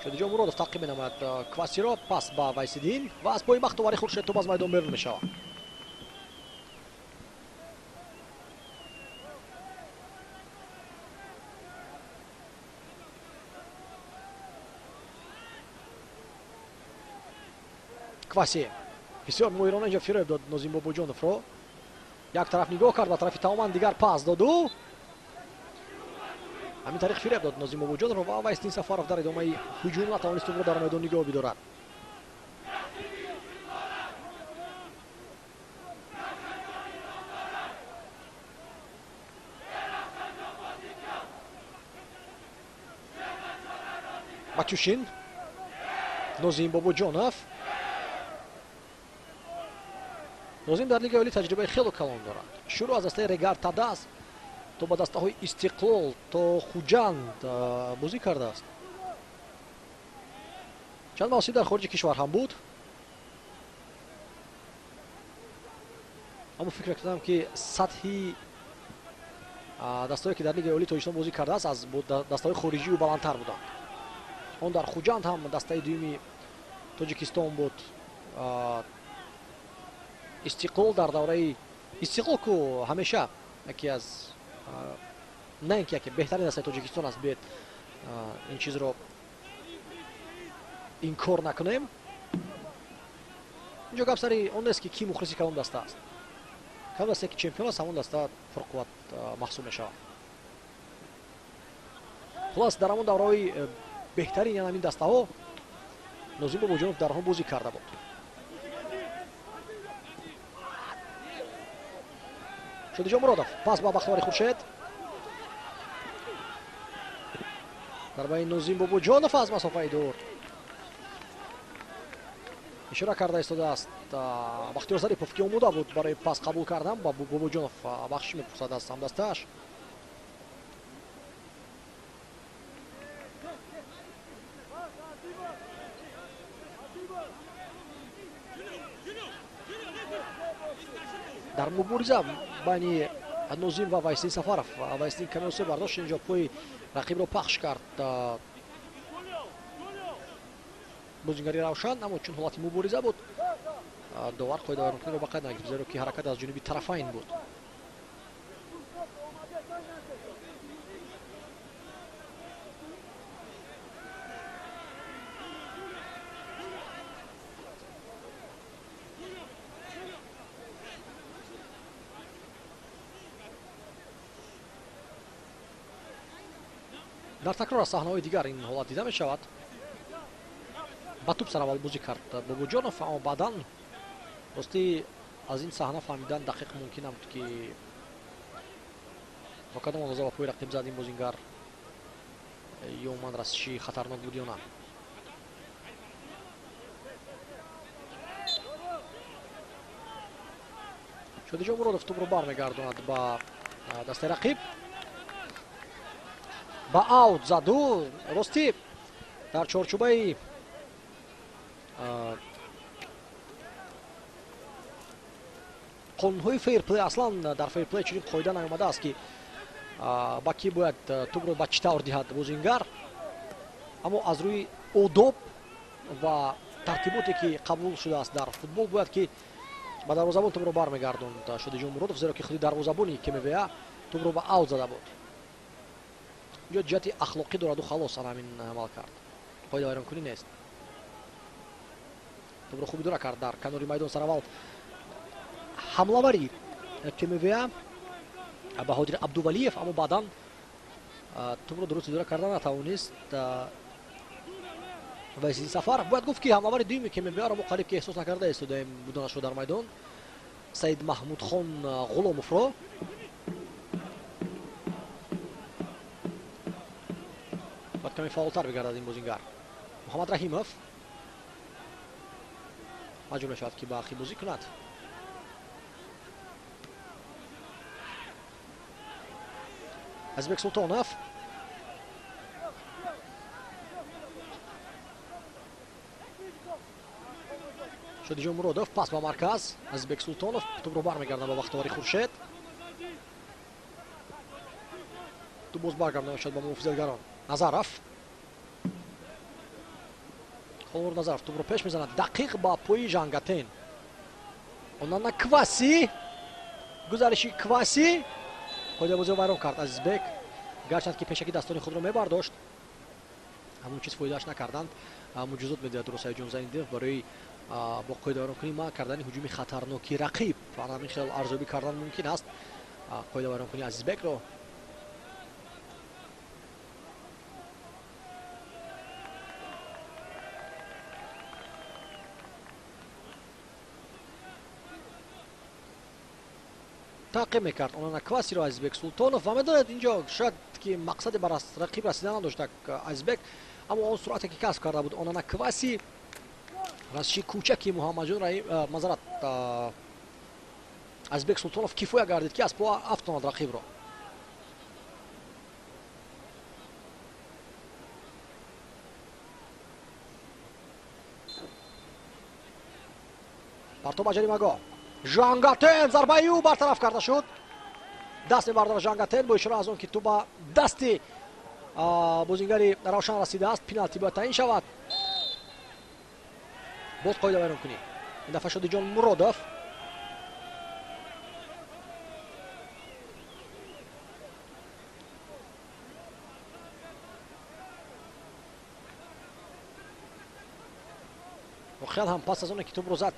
шодиҷон муродов таъқиб менамояд квасиро. пас ба вайсиддин ва аз пои бахтовари хуршед тӯб аз майдон берун мешавад. кваси бисёр моҳирона инҷо фиреб дод нозим бобоҷоновро. як тараф нигоҳ кард ба тарафи тамоман дигар пас доду ҳамин тариқ фиреб дод Нозим Бобоҷонов ва Авайстин Сафаров дар идомаи ҳуҷум натавонист тӯбро дар майдон нигоҳ бидорад. Матюшин, Нозим Бобоҷонов. Нозим дар лигаи олӣ таҷрибаи хело калон дорад. Шурӯъ аз дастаи Регар Тадас то ба дастаҳои Истиқлол то Хуҷанд бозӣ кардааст. чанд мавсим дар хориҷи кишвар ҳам буд. аммо фикр кардам ки сатҳи дастаҳое ки дар лигаи олӣ Тоҷикистон бозӣ кардааст аз дастаҳои хориҷию баландтар буданд. он дар Хуҷанд ҳам дастаи дуюми Тоҷикистон буд. Истиқлол дар давраи Истиқлол ку ҳамеша яке аз не ин ки яке беҳтарин дастаи Тоҷикистон аст, биед ин чизро инкор накунем. инҷо гап сари он нест ки ки мухлиси кадом даста аст. кадом дастае ки чемпион аст, ҳамон даста пурқувват маҳсуб мешавад. хулас дар ҳамон давраҳои беҳтарин яъне ҳамин дастаҳо Нозим Бобоҷонов дар онҳо бозӣ карда буд. Шодиҷон Муродов пас ба Бахтиёри Хуршед. зарбаи Нозим Бобоҷонов аз масофаи дур ишора карда истодааст Бахтиёр Зарипов, ки омода буд барои пас қабул кардан ба Бобоҷонов бахшиш мепурсад аз ҳамдастааш. дар мубориза байни Нозим ва Авайстин Сафаров, Авайстин каме осеб бардошт, инҷо пои рақибро пахш кард. бозингари равшан, аммо чун ҳолати мубориза буд, довар қоидаи вайронкуниро ба қайд нагирифт, зеро ки ҳаракат аз ҷониби тарафайн буд. дар такрор аз саҳнаҳои дигар ин ҳолат дида мешавад. ба тӯб сараввал бозӣ кард Бобоҷонов, аммо баъдан рости аз ин саҳна фаҳмидан дақиқ мумкин набуд ки ба кадом андоза ба пои рақиб зад ин бозингар ё уман расиши хатарнок буд ё на. Шодиҷон Муродов тӯбро бармегардонад ба дастаи рақиб. ба аут заду рости дар чорчӯбаи қонунҳои фейрплей, аслан дар фейрплей чунин қоида наомадааст ки ба ки бояд тӯбро ба чӣ тавр диҳад бозингар, аммо аз рӯи одоб ва тартиботе ки қабул шудааст дар футбол бояд ки ба дарвозабон тӯбро бармегардонд Шодиҷон Муродов, зеро ки худи дарвозабони КМВА тӯбро ба аут зада буд. инҷо ҷиҳати ахлоқӣ дораду халос ҳамин амал кард, қоида вайронкунӣ нест. тӯбро хуби дура кард дар канори майдон сараввал ҳамлавари КМВА Баҳодир Абдувалиев, аммо баъдан тӯбро дуруст идора карда натавонист. Авайстин Сафар бояд гуфт ки ҳамлавари дуюми КМВАро мо қариб ки эҳсос накарда истодаем будунашро дар майдон, Саид Маҳмудхон Ғуломовро. باید کمی فعالتر بگردد این بازیگر. محمد رحیمов مجبور میشود که با اخی بازی کند. ازبک سلطانов Шодиҷон Муродов пас ба марказ. Азбек Султонов тӯбро бармегардад ба Бахтиёри Хуршед. тӯб боз баргардода шуд ба муҳофизатгарон. Назаров. Холмур Назаров тӯбро пеш мезанад. Дақиқ ба пои Жангатен. Онана Кваси. Гузариши Кваси. қоидаи бозиро вайрон кард Азизбек. гарчанд ки пешакӣ дастони худро мебардошт, ҳамон чиз фоидааш накарданд. муҷизот медиҳад Русай Ҷонзайдинов барои با қоида байронкунӣ манъ кардани ҳуҷуми хатарноки рақиб ҳамин хел арзёбӣ кардан мумкин аст. қоида байронкунӣ Азизбекро таъқиб мекард Онана Квасиро Азизбек Султонов ва медонед инҷо шояд ки мақсаде бар рақиб расидан надошта Азизбек, аммо он суръате ки касб карда буд Онана Кваси расши кӯчаки Муҳаммаҷон мазарат Азизбек Султонов кифоя гардид ки аз по афтонад рақибро. партоб ба ҷаримагоҳ Жангатен зарбаи ӯ бартараф карда шуд. даст мебардорад Жангатен бо ишора аз он ки ту ба дасти бозингари Равшан расидааст. пеналти бояд таъин шавад. боз қоида байронкунӣ ин дафъа Шодиҷон Муродов воқеан ҳам пас аз оне ки тӯбро зад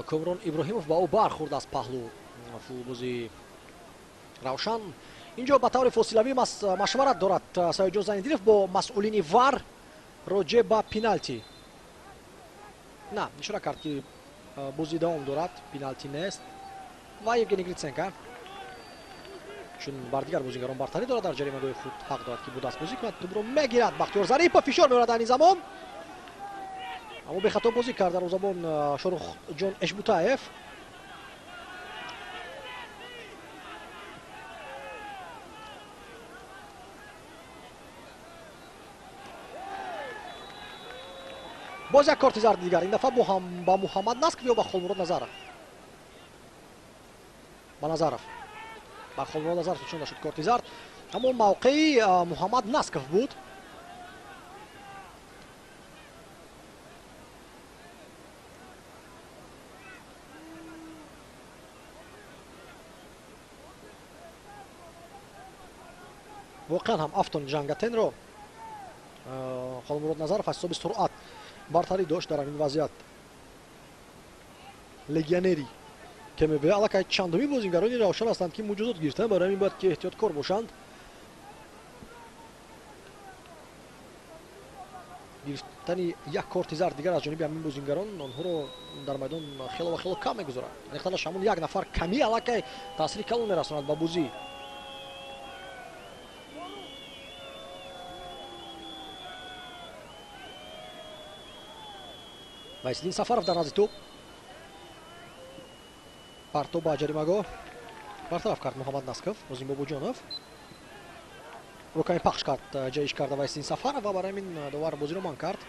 Комрон Иброҳимов ба ӯ бархӯрд аз паҳлӯ футболбози Равшан. инҷо ба таври фосилавӣ машварат дорад Саидҷон Зайниддинов бо масъулини ВАР роҷеъ ба пеналти. на ишора кард ки бозӣ давом дорад, пеналти нест ва Евгений Гриценко чун бар дигар бозигарон бартарӣ дорад дар ҷаримагоҳи худ ҳақ дорад ки бо дастбозӣ кунад. тӯбро мегирад Бахтиёр Зарипов фишор меорад дар ин замон, аммо бехато бозӣ кард дарвозабон Шорухҷон Эшбутаев. боз як корти зарди дигар, ин дафъа ба Муҳаммад Насков ё ба Холмурод Назаров. ба Назаров ба Холмурод Назаров чунда шуд корти зард, аммо мавқеи Муҳаммад Насков буд. воқеан ҳам афтон Жангатенро Холмурод Назаров аз ҳисоби суръат бартарӣ дошт дар ҳамин вазъият. легионери КМВ аллакай чандуми бозингарони Равшан ҳастанд ки муҷозот гирифтанд, барои ҳамин бояд ки эҳтиёткор бошанд. гирифтани як корти зард дигар аз ҷониби ҳамин бозингарон онҳоро дар майдон хело ва хело кам мегузорад. рехтанаш ҳамон як нафар камӣ аллакай таъсири калон мерасонад ба бозӣ. Вайсиддин Сафаров дар назди тӯб. партоб ба ҷаримагоҳ бартараф кард Муҳаммад Насков. Озим Бобоҷонов руками пахш кард, ҷаиш карда Вайсиддин Сафаров ва барои ҳамин довар бозиро манъ кард.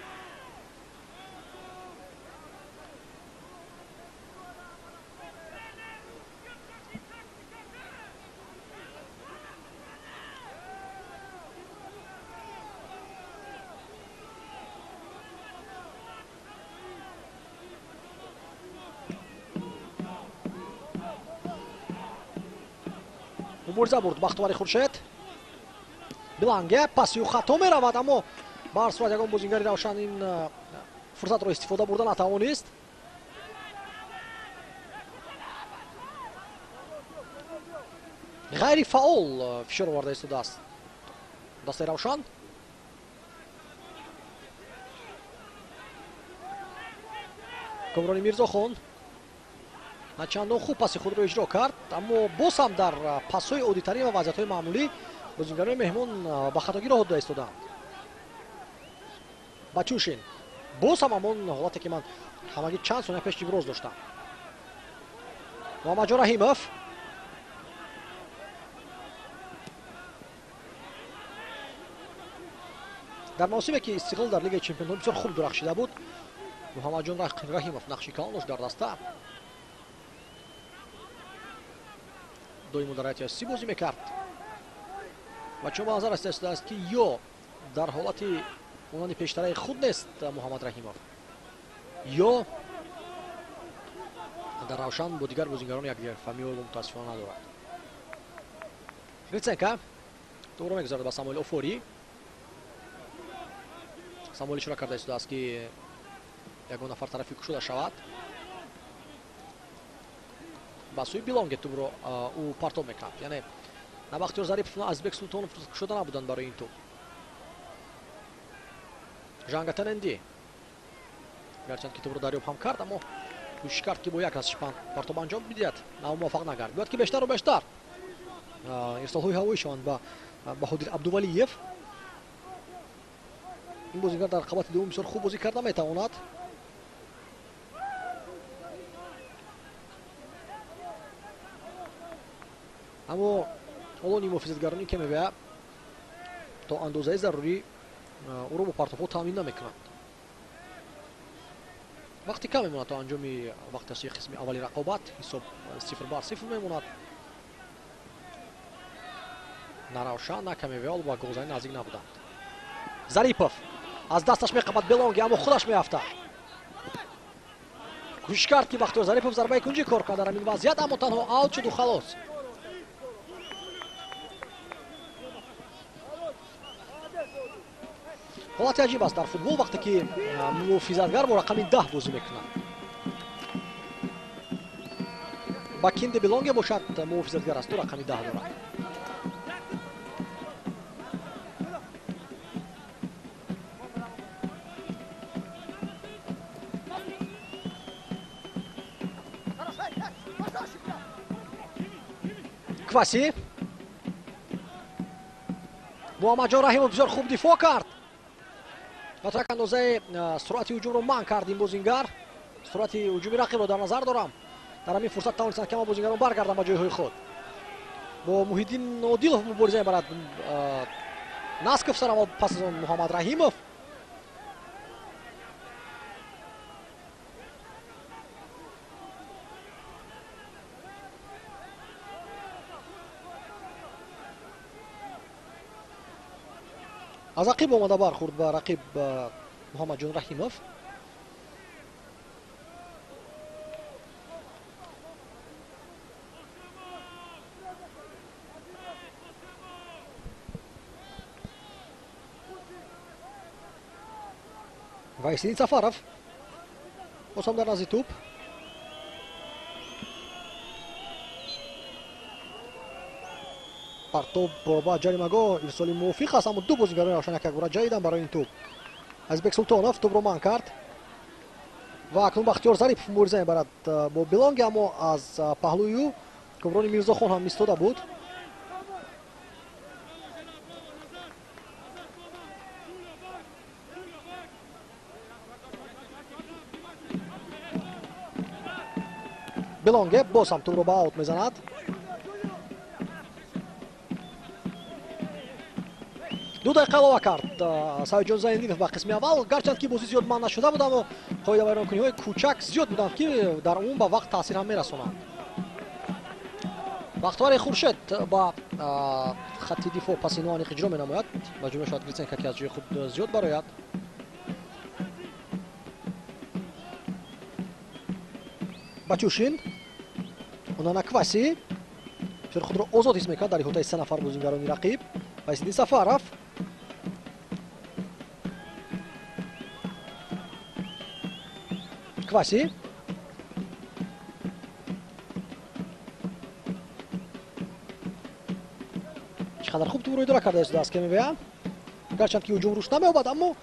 мубориза бурд Бахтиёри Хуршед. Биланге паси ӯ хато меравад, аммо ба ҳар сурат ягон бозингари Равшан ин фурсатро истифода бурда натавонист. ғайри фаъол фишор оварда истодааст дастаи Равшан. Комрони Мирзохон на чандон хуб паси худро иҷро кард, аммо боз ҳам дар пасҳои оддитарин ва вазъиятҳои маъмулӣ бозингарони меҳмон ба хатогӣ роҳ дода истоданд. Бачушин боз ҳам ҳамон ҳолате ки ман ҳамагӣ чанд сония пеш иброз доштам. Муҳаммаҷон Раҳимов дар мавсиме ки Истиқлол дар Лигаи Чемпионҳо бисёр хуб дурахшида буд, Муҳаммаҷон Раҳимов нақши калон дошт дар даста. дои мударрияти асосӣ бозӣ мекард ва чун ба назар растааст ки ё дар ҳолати монанди пештараи худ нест Муҳаммад Раҳимов, ё дар Равшан бо дигар бозингарон якдигар фаҳмиҳои мутаассифона надорад. Гриценко тӯбро мегузарад ба Самуэл Офори. Самуэл ишора карда истодааст ки ягон нафар тарафи кушода шавад. ба сӯи Белонге тӯбро ӯ партоб мекунад. Яъне Бахтиёр Зарипов ва Азизбек Султонов кушода набуданд барои ин тӯб. Жанга Тененди гарчанд ки тӯбро дарёб ҳам кард, аммо кӯшиш кард ки бо як дасташ партоб анҷом бидиҳад, муваффақ нагард. Бояд ки бештару бештар ирсолҳои ҳавоӣ шаванд ба Баҳодир Абдувалиев. ин бозигар дар рақабати дуввум бисёр хуб бозӣ карда метавонад. аммо олони муҳофизатгаронӣ ки мебия то андозаи зарурӣ ӯро бо партовҳо таъмин намекунанд. вақти кам мемонад то анҷоми вақташии қисми аввали рақобат. ҳисоб 0-0 мемонад. на Равшан, на Камевиол ба голзанӣ наздик набуданд. Зарипов аз дасташ меқабад Белонге, аммо худаш меафтад. кӯшиш кард ки Бахтиёр Зарипов зарбаи кунҷӣ кор кунад дар ҳамин вазъият, аммо танҳо аут шуду халос. ҳолати аҷиб аст дар футбол вақте ки муҳофизатгар бо рақами 10 бозӣ мекунад. ба Кинде Белонге бошад муҳофизатгар аст, ӯ рақами 10 дорад. Кваси Муҳаммаҷон Раҳимов бисёр хуб дифоъ кард. ва то як андозае суръати ҳуҷумро манъ кард ин бозингар. суръати ҳуҷуми рақибро дар назар дорам. дар ҳамин фурсат тавонистанд ки ҳама бозингарон баргарданд ба ҷойҳои худ. бо Муҳиддин Одилов мубориза мебарад Насков саравол, пас аз он Муҳаммад Раҳимов. аз ақиб омада бархӯрд ба рақиб Муҳаммаҷон Раҳимов. Вайсидин Сафаров бозам дар назди тӯб. партоб ба ҷаримагоҳ ирсоли мувофиқ аст, аммо ду бозингарони Равшан якбора ҷайиданд барои ин тӯб. Азизбек Султонов тӯбро манъ кард ва акнун Бахтиёр Зарипов мубориза мебарад бо Белонге, аммо аз паҳлӯи ӯ Коброни Мирзохон ҳам истода буд. Белонге боз ҳам тӯбро ба аут мезанад. ду дақиқа илова кард Саидҷон Зайнидинов ба қисми аввал, гарчанд ки бозӣ зиёд манъ нашуда буд, аммо қоидавайронкуниҳои кӯчак зиёд буданд ки дар умум ба вақт таъсир ҳам мерасонанд. бахтовари Хуршед ба хатти дифоъ паси ноаниқ иҷро менамояд, ба ҷумла шояд Гриценко ки аз ҷои худ зиёд барояд. Бачушин Унана Кваси бисёр худро озод ҳис мекард дар иҳотаи 3 нафар бозингарони рақиб. Вайсидин Сафаров Кваси чӣ қадар хуб тӯбро идора карда истодааст ки мебия. гарчанд ки ҳуҷум руш намеёбад, аммо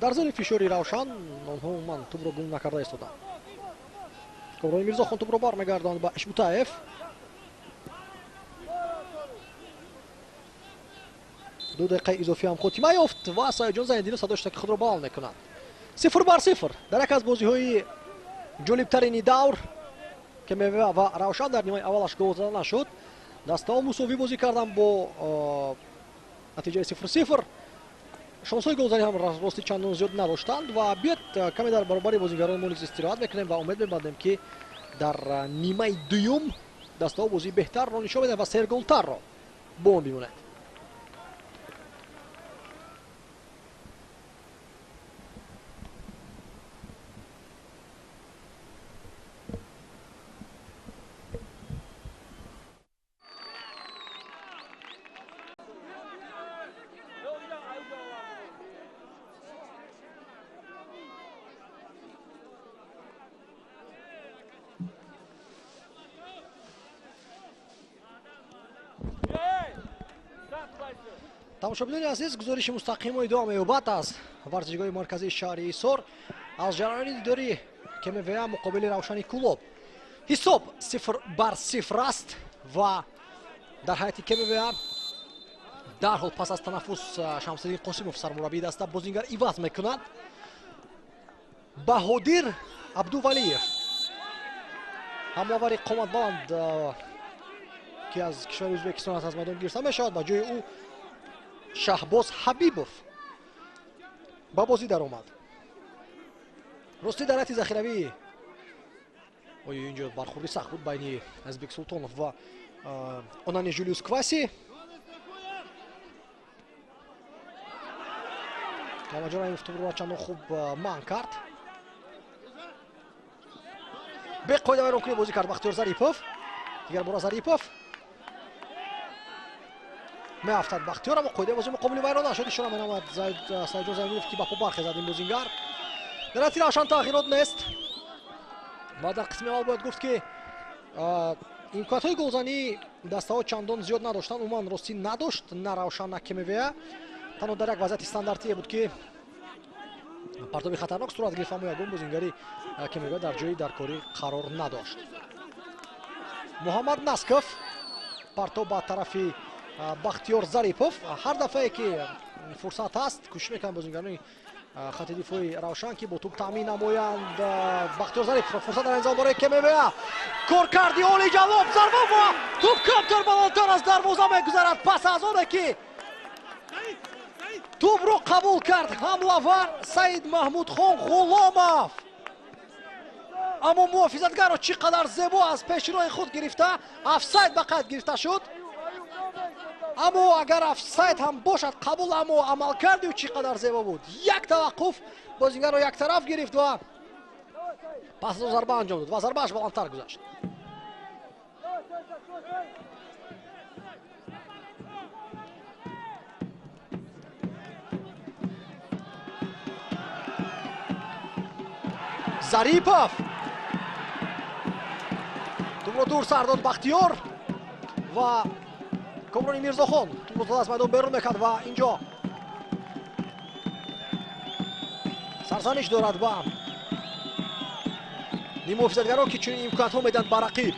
дар зили фишори Равшан онҳо умуман тӯбро гум накарда истоданд. Коброни Мирзохон тӯбро бармегардонд ба Ишбутаев. ду дақиқаи изофӣ ҳам хотима ёфт ва Саидҷон Зайнидинов садои штаки худро баъл мекунад. 0-0 дар як аз бозиҳои ҷолибтарини давр ки Мевиа ва Равшан дар нимаи аввалаш гол зада нашуд. дастаҳо мусовӣ бозӣ кардан бо натиҷаи 0-0. шонсҳои голзанӣ ҳам рости чандон зиёд надоштанд ва биёд каме дар баробари бозигарони мо низ истироҳат мекунем ва умед мебандем ки дар нимаи дуюм дастаҳо бозии беҳтарро нишон медиҳанд ва серголтарро бо он бимонед. тамошобинони азиз, гузориши мустақимо идома меёбад аз варзишгоҳи марказии шаҳри Исор аз ҷараёни дидори КМВА муқобили Равшани Кулоб. ҳисоб 0-0 аст ва дар ҳайати КМВА дарҳол пас аз танаффус Шамсиддин Қосимов сармураббии даста бозингар иваз мекунад. Баҳодир Абдувалиев ҳамловари қоматбаланд ки аз кишвари Ӯзбекистон аз майдон гирифта мешавад, ба ҷои ӯ Шаҳбоз Ҳабибов ба бозӣ даромад. рости дар ҳайати захиравӣ инҷо бархӯрди сахт буд байни Азбек Султонов ва Онани Жулиус Кваси. Маҷо Раимовро чандон хуб манъ кард. Беқоида вайронкунӣ бозӣ кард Бахтиёр Зарипов. Дигар бора Зарипов меафтад Бахтиёр, аммо қоидаи бозӣ муқобили вайрон нашуд. ишора менамояд Саидҷон Займилов ки ба по бархезад ин бозингар. дар ҳайати Равшан тағйирот нест ва дар қисми аввал бояд гуфт ки имкониятҳои голзанӣ дастаҳо чандон зиёд надоштанд. умуман ростӣ надошт на Равшан на КМВА. танҳо дар як вазъияти стандартие буд ки партоби хатарнок сурат гирифт, аммо ягон бозингари КМВА дар ҷои даркорӣ қарор надошт. Муҳаммад Насков партоб ба тарафи Бахтиёр Зарипов. ҳар дафъае ки фурсат ҳаст кӯшиш мекунанд бозингарони хати дифои Равшан ки бо туп таъмин намоянд. Бахтиёр Зарипов фурсат дар инзол бораи КМВА кор карди Оли Ҷалоб, зарба ва туп камтар баландтар аз дарвоза мегузарад. пас аз оне ки тупро қабул кард ҳамлавар Саид Маҳмудхон Ғуломов, аммо муҳофизатгаро чӣ қадар зебо аз пеширои худ гирифта офсайд ба қайд гирифта шуд. аммо агар офсайд ҳам бошад қабул, аммо амалкарди ӯ чӣ қадар зебо буд. як таваққуф бозингарро як тараф гирифт ва пас аз он зарба анҷом дод ва зарбааш баландтар гузашт. Зарипов тупро дур сар дод Бахтиёр ва Комрони Мирзохон тупро аз майдон берун мекард ва инҷо сарзаниш дорад ба нимуҳофизатгарон ки чунин имкониятҳо медиҳанд ба рақиб.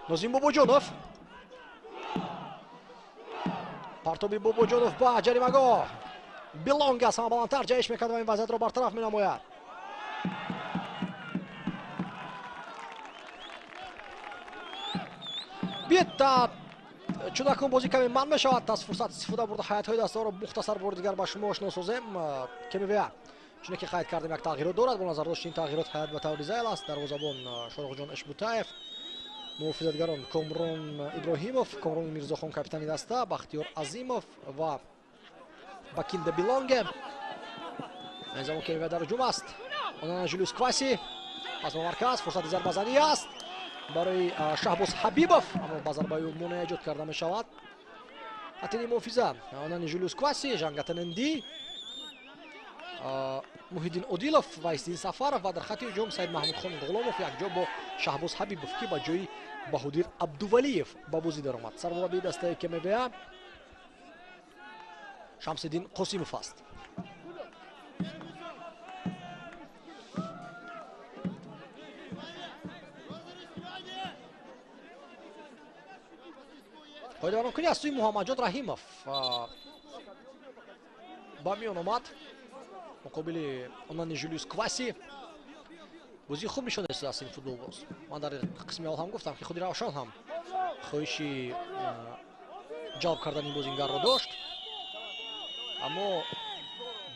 Нозим Бобоҷонов партоби Бобоҷонов ба ҷаримагоҳ Билонга сама баландтар ҷаиш мекард ва ин вазъиятро бартараф менамояд. биед чунакун бозӣ каме манъ мешавад. аз фурсат истифода бурда ҳайатҳои дастаҳоро мухтасар бори дигар ба шумо ошно созем. КМВА чуне ки қайд кардем як тағйирот дорад. бо назар дошти ин тағйирот ҳайат ба таври зайл аст. дарвозабон Шоруғҷон Ишбутаев, муҳофизатгарон Комрон Иброҳимов, Комрон Мирзохон капитани даста, Бахтиёр Азимов ва Бакинда Билонге. ин замон КМВА дар ҳуҷум аст. Онана Жулиус Кваси пас ба марказ, фурсати зарбазанӣ аст барои Шаҳбоз Ҳабибов, аммо ба зарбаи ӯ монеа эҷод карда мешавад. ҳатини муҳофиза Онани Жулиус Кваси, Жангатаненди, Муҳиддин Одилов ва Истин Сафаров ва дар хати ҳуҷум Саид Маҳмудхон Ғуломов якҷо бо Шаҳбоз Ҳабибов ки ба ҷои Баҳодир Абдувалиев ба бозӣ даромад. сармураббии дастаи КМВА Шамсиддин Қосимов аст. қоидаронкунӣ аз сӯи Муҳаммаҷон Раҳимов ба миён омад муқобили Онани Жулиус Кваси. бозии хуб нишон дод аст ин футболбоз. ман дар қисми аввал ҳам гуфтам ки худи Равшан ҳам хоҳиши ҷалб кардани бозингарро дошт, аммо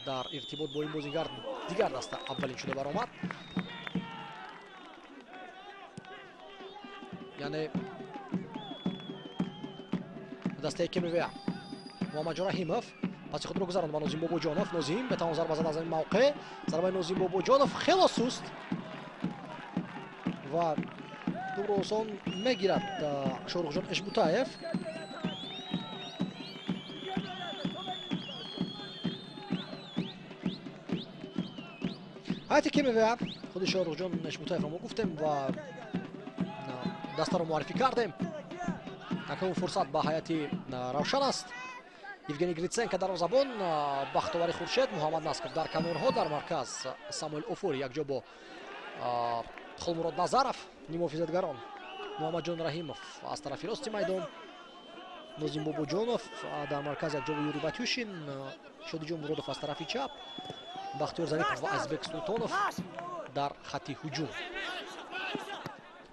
дар иртибот бо ин бозингар дигар даста аввалин шуда баромад. яъне дастаи КМВА. Муҳаммаҷон Раҳимов паси худро гузаронд ба Нозим Бобоҷонов. Нозим бетавон зарба зад аз ин мавқеъ. зарбаи Нозим Бобоҷонов хело суст ва тӯбро осон мегирад шорухҷон эшбутаев. ҳайти кемевия худи шорухҷон эшбутаевро мо гуфтем ва дастаро муаррифӣ кардем. акнун фурсат ба ҳайати равшан аст. евгений гритсенко дарвозабон, бахтовари хуршед, муҳаммад насков дар канорҳо, дар марказ самуэл офур якҷо бо холмурод назаров, нимуҳофизатгарон муҳаммадҷон раҳимов аз тарафи рости майдон, нозим бобоҷонов дар марказ якҷо бо юрий батюшин, шодиҷон муродов аз тарафи чап, бахтиёр зарипов ва азбек султонов дар хатти ҳуҷум.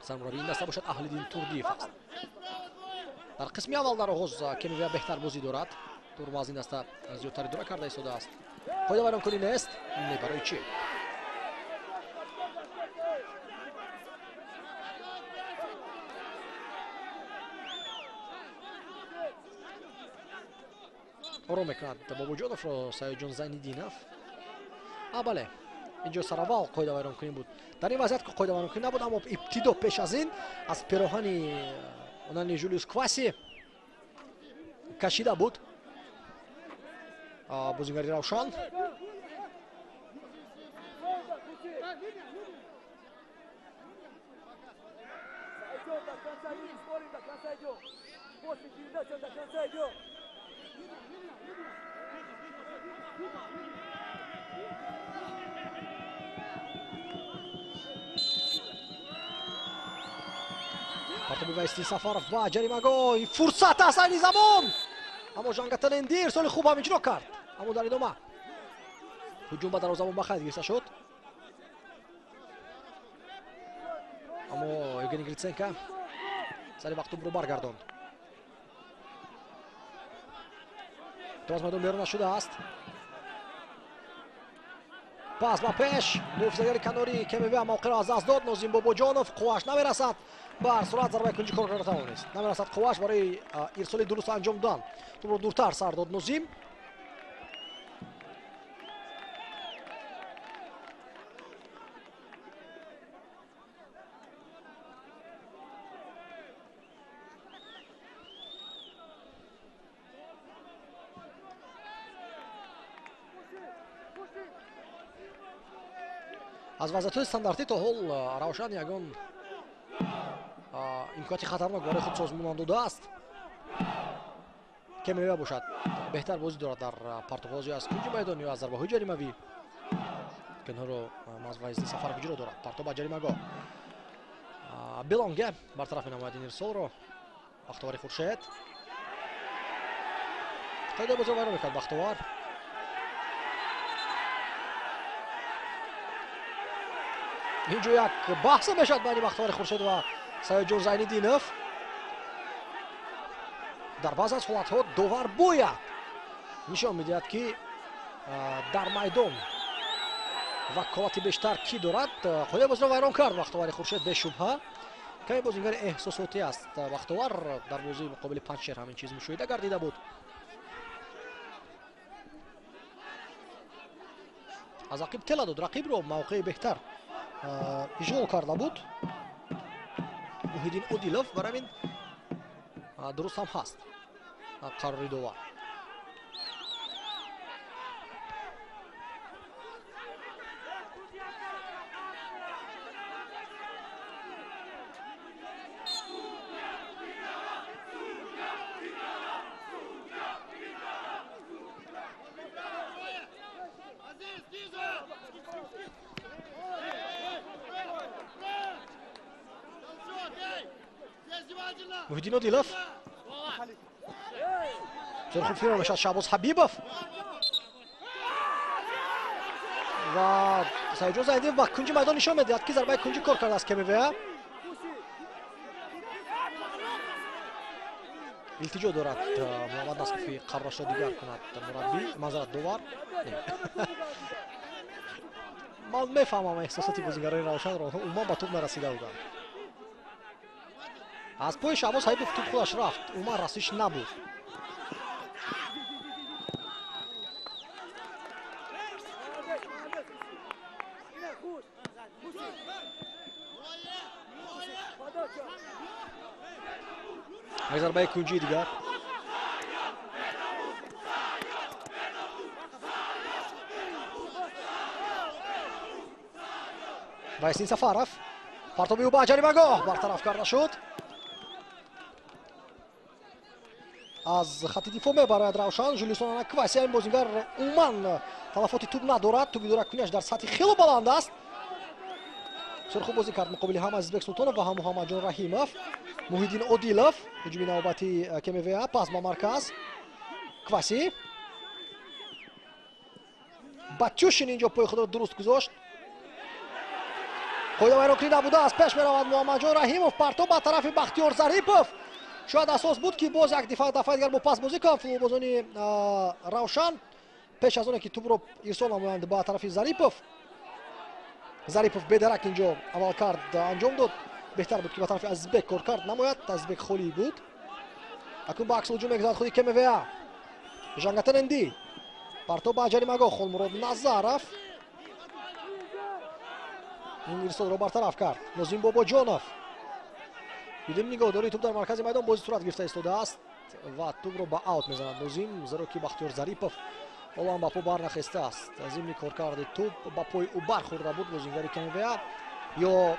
сармурабии ин даста бошад аҳлиддин турдиев аст. дар қисми аввал дар оғоз кемевия беҳтар бозӣ дорад. турма аз ин даста зиёдтари дура карда истодааст. қоида вайронкунӣ нест. не барои чӣ? ором мекунад бобоҷоновро саёҷон зайниддинов. бале, инҷо сараввал қоида вайронкунӣ буд. дар ин вазъият ки қоида вайронкунӣ набуд, аммо ибтидо пеш аз ин аз пироҳани онани жулиус кваси кашида буд бозингари равшан. партоби вайсти сафаров ва ҷаримагоҳ фурсат аст айни замон, аммо жангаталендир соли хуб ҳаминчунок кард. аммо дар идома ҳуҷум ба дарвозабон ба хайр гирифта шуд, аммо евгений гритсенко сари вақт тӯбро баргардонд. то аз майдон берун шудааст. пас ба пеш муҳофизатгари канори кемевия мавқеро аз даст дод. нозим бобоҷонов қувваш намерасад, бар сурат зарбаи кунҷи кор карда тавонист. намерасад қувваш барои ирсоли дуруст анҷом додан. тӯбро дуртар сар дод нозим. аз вазъиятҳои стандартӣ то ҳол равшан ягон имконоти хатарнок барои худ созмон додааст. кемевия бошад беҳтар бозӣ дорад дар партовозӣ аз кунҷи майдон ё аз зарбаҳои ҷаримавӣ. кинҳоро аз вайзди сафаров иҷро дорад. партов ба ҷаримагоҳ белонге бартараф менамояд ин ирсолро. бахтовари хуршед қоидаи бозиро вайрон мекард. бахтовар инҷо як баҳса мешавад байни бахтовари хуршед ва саёҷон зайниддинов. дар баъзе аз ҳолатҳо довар бояд нишон медиҳад ки дар майдон ваколати бештар кӣ дорад. қоидаи бозиро вайрон кард бахтовари хуршед бешубҳа. каме бозингари эҳсосотӣ аст бахтовар. дар бозии муқобили панҷшер ҳамин чиз мушоҳида гардида буд. аз ақиб тела дод рақибро мавқеи беҳтар ишғол карда буд муҳиддин одилов. бар ҳамин дуруст ҳам ҳаст қарори довар. муҳиддин одилов бисёр хуб фирор мешавад шаҳбоз ҳабибов ва саёҷон зайниддинов ба кунҷи майдон нишон медиҳад ки зарбаи кунҷӣ кор кардааст кемевия. илтиҷо дорад муҳаммад наскофи қарорашро дигар кунад мураббӣ манзарат довар. ман мефаҳмам эҳсосоти бозингарони равшанро. умуман ба тӯб нарасида буданд. аз пои шаҳбоз ҳабибов тӯб худаш рафт. умуман расиш набуд. یک ضربه کنجی دیگر. وایسین سفارف پرتابی او با جریمه‌گاه برطرف کرده شد. از خط دفاع میبرد روشن. جولیسون کواسی این بازیگر عموما تلفات توپ ندارد. توپ دورکنیش در سطح خیلی بلند است. بسیار خوب بازی کرد مقابل هم عزیزبек سلطانов و هم محمد جان رحیمов. محیدین عادیلov هجومی نوبتی کمویا پاس با مرکز کواسی. باتیوشین اینجا پای خود را درست گذاشت. قویده ویروکری نبوده است. پیش میرود محمد جان رحیمov. پرتاب به طرف بختیار ظریفov. شاید اساس بود که باز یک دفعه دیگر با پاس بازی کنند فوتبالبازان روشن پیش از اون که توپ رو ارسال نمایند با طرف ظریفov. ظریفov بدرک اینجا عمل کرد انجام داد. بهتر بود که به طرف عزیزبek کار کرد نماید. عزیزبek خالی بود. اکنون با عکس هجوم میگذارد خودی کمویا. جنگتن اندی پرتاب به جریمه‌گاه خلمراد نظرов. این ارسال رو برطرف کرد نظیم باباجانov. دیدیم نگاهداری توپ در مرکز میدان بازی صورت گرفته ایستاده است و توپ رو با اوت میزند نظیم زیرا که بختیار ظریفov حالا هم با پا برنخسته است. از این کار کرده توپ با پای او برخورده بود بازیگری کمویا یا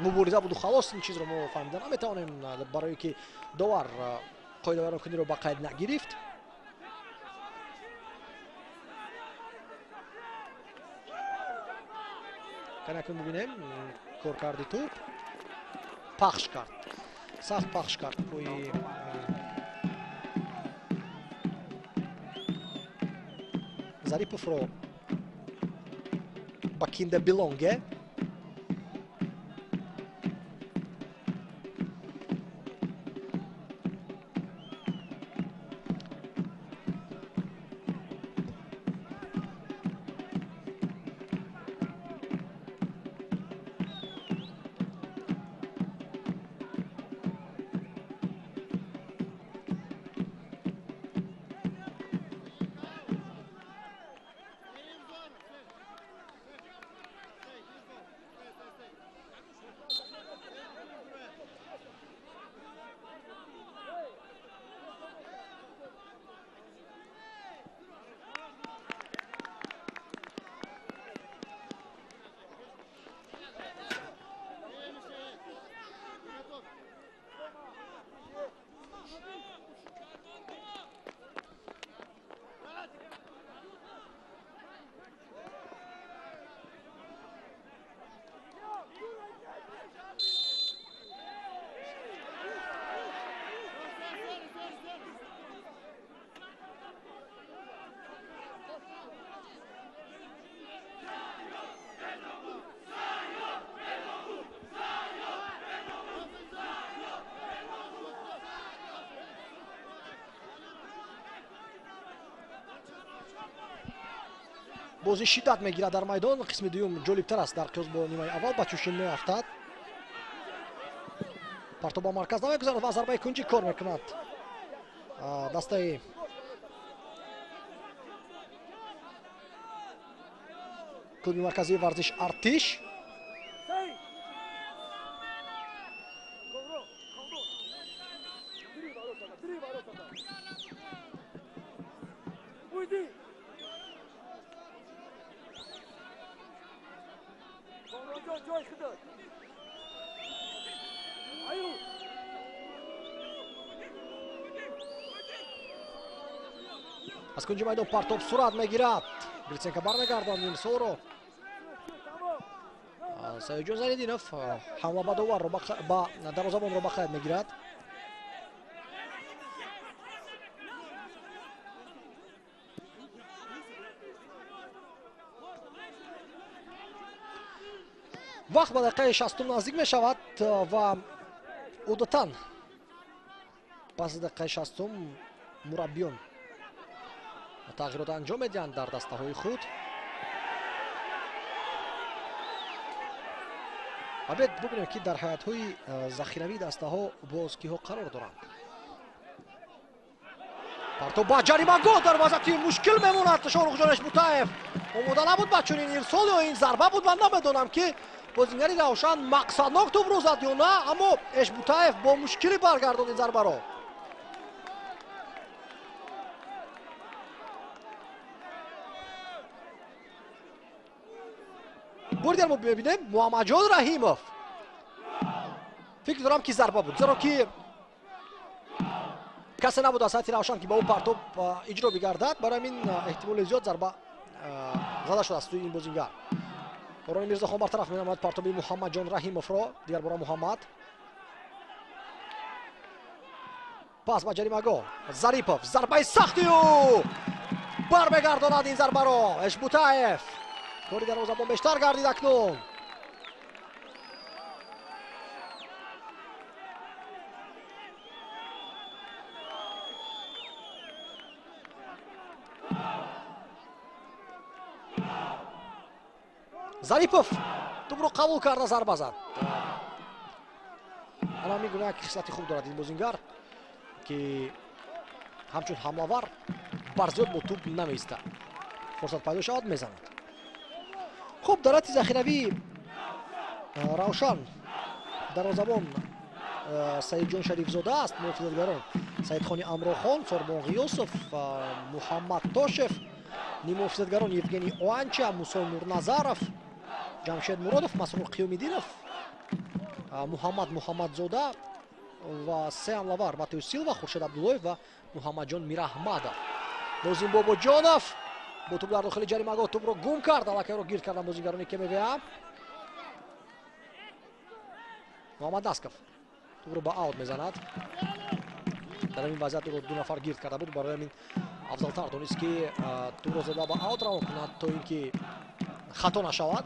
مبارزه بود و خلاص. این چیز رو ما فهمیدن نمیتوانیم برای که داور قاعده ویرانکنی رو با قید نگرفت. کنکن ببینیم کار کرده توپ پخش کرد. سخت پخش کرد پای ظریفov رو با کینده بیلونگه. بازی شدت میگیرد در میدان. قسم دوم جالبتر است در قیاس با نیمه اول. باتیوشین میافتد پرتاب با مرکز نمیگذارد و ضربه کنجی کار میکند دسته کلوب مرکزی ورزش ارتش. از کنج میدان پرتاب صورت میگیرد. گریتسنکا برمیگرداند این سو رو. سیدجان زیندینوف حمله به داور رو با دروازه‌بان رو به قید میگیرد. وقت به دقیقه 60 نزدیک می شود و عادتاً پس دقیقه 60 مربیان تغییرات انجام میدهند در دسته های خود. باید ببینیم که در حیات های ذخیروی دسته ها باز کیها قرار دارند. پرتاب با جریمه‌گاه دروازه که مشکل میموند. شاروخ جانش بوتاєв آماده نبود با چنین ارسال یا این ضربه بود. من نمیدونم که бозингари Равшан мақсаднок тӯбро зад ё на, аммо Эшбутаев бо мушкилӣ баргардонид зарбаро. бори дигар мо бибинем Муҳаммаҷон Раҳимов. фикр дорам ки зарба буд, зеро ки касе набуд аз сайти Равшан ки ба ӯ партоб иҷро бигардад. Барои ҳамин эҳтимоли зиёд зарба зада шудааст рӯи ин бозингар. Орони Мирзохон бартараф менамояд партоби Муҳаммаҷон Раҳимовро. Дигар бора Муҳаммад. пас ба ҷаримагоҳ Зарипов, зарбаи сахтию бармегардонад ин зарбаро. Эшбутаев кори дарвозабон бештар гардид акнун. Зарипов тӯбро қабул карда зарба зад. ана мегӯям як хислати хуб дорад ин бозингар ки ҳамчун ҳамлавар барзиёд бо тӯб намеистад. фурсат пайдо шавад мезанад. хуб, дар ҳати захиравӣ Равшан дарвозабон Саидҷон Шарифзода аст. муҳофизатгарон Саидхони Амрохон, Сорбон Ғиёсов, Муҳаммад Тошев, нимуҳофизатгарон Евгений Оанча, Мусо Нурназаров, Ҷамшед Муродов, Масрур Қиёмиддинов, Муҳаммад Муҳаммадзода ва се ҳамлавар Матеус Силва, Хуршед Абдуллоев ва Муҳаммаҷон Мираҳмадов. Нозим Бобоҷонов бо тӯб дар дохили ҷаримагоҳ тӯбро гум кард. Аллакайро гирд кардан бозингарони КМВА. Муҳаммад Насков тӯбро ба аут мезанад. дар ҳамин вазъият ӯро ду нафар гирд карда буд. барои ҳамин афзалтар донист ки тӯбро зада ба аут равон кунад то ин ки хато нашавад.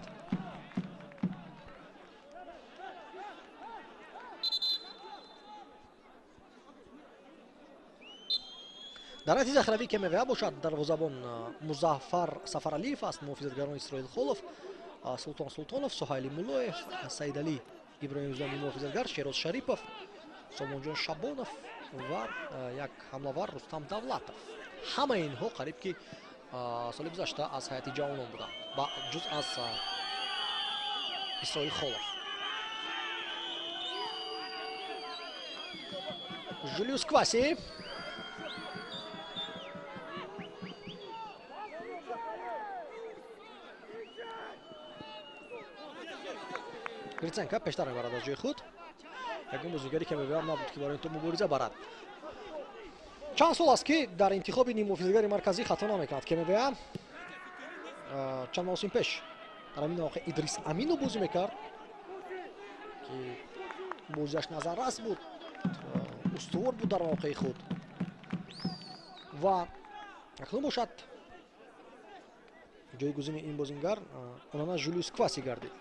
дар ҳати захиравӣ КМВА бошад дарвозабон Музаффар Сафаралиев аст. муҳофизатгарони Исроил Холов, Султон Султонов, Сухайли Муллоев, Саидали Иброҳимзоди муҳофизатгар, Шероз Шарипов, Солмонҷон Шабонов ва як ҳамлавар Рустам Давлатов. ҳамаи инҳо қариб ки соли гузашта аз ҳайати ҷавонон буданд, ба ҷуз аз Исроил Холов. Жулиус Кваси Гриценко пештар мебарад аз ҷои худ. Ягон бозингари КМВА набуд ки барои ин то мубориза барад. чанд сол аст ки дар интихоби ниммуҳофизатгари марказӣ хато намекунад КМВА. чанд мавсим пеш дар ҳамин воқеъ Идрис Аминов бозӣ мекард ки бозиаш назаррас буд, устувор буд дар воқеъи худ. ва акнун бошад ҷойгузини ин бозингар онана Жулиус Кваси гардид.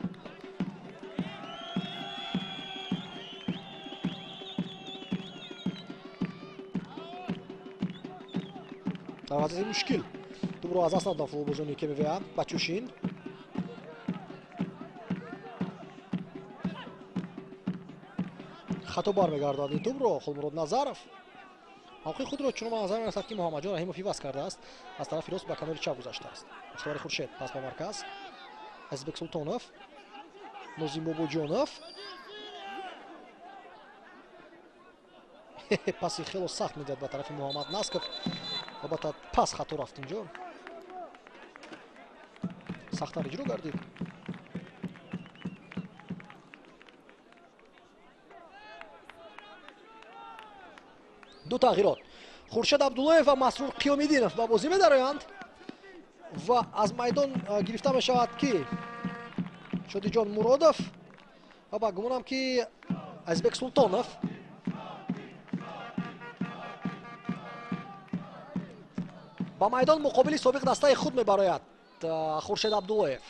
дар вазъияти мушкил тӯбро аз даст доданд футболбозони КМВА. Бачушин хато бармегардонад ин тӯбро. Хулмурод Назаров мавқеи худро чунон ба назар мерасад ки Муҳаммаҷон Раҳимов иваз кардааст. аз тарафи рост ба канори чап гузаштааст. Мухтари Хуршед пас ба марказ. Азизбек Султонов, Нозим Бобоҷонов. паси хело сахт медиҳад ба тарафи Муҳаммад Насков. албатта пас хато рафт инҷо. сахтар иҷро гардид. ду тағйирот. Хуршед Абдуллоев ва Масрур Қиёмиддинов ба бозӣ медароянд ва аз майдон гирифта мешавад ки Шодиҷон Муродов ва ба гумонам ки Азизбек Султонов. ба майдон муқобили собиқ дастаи худ мебарояд Хуршед Абдуллоев.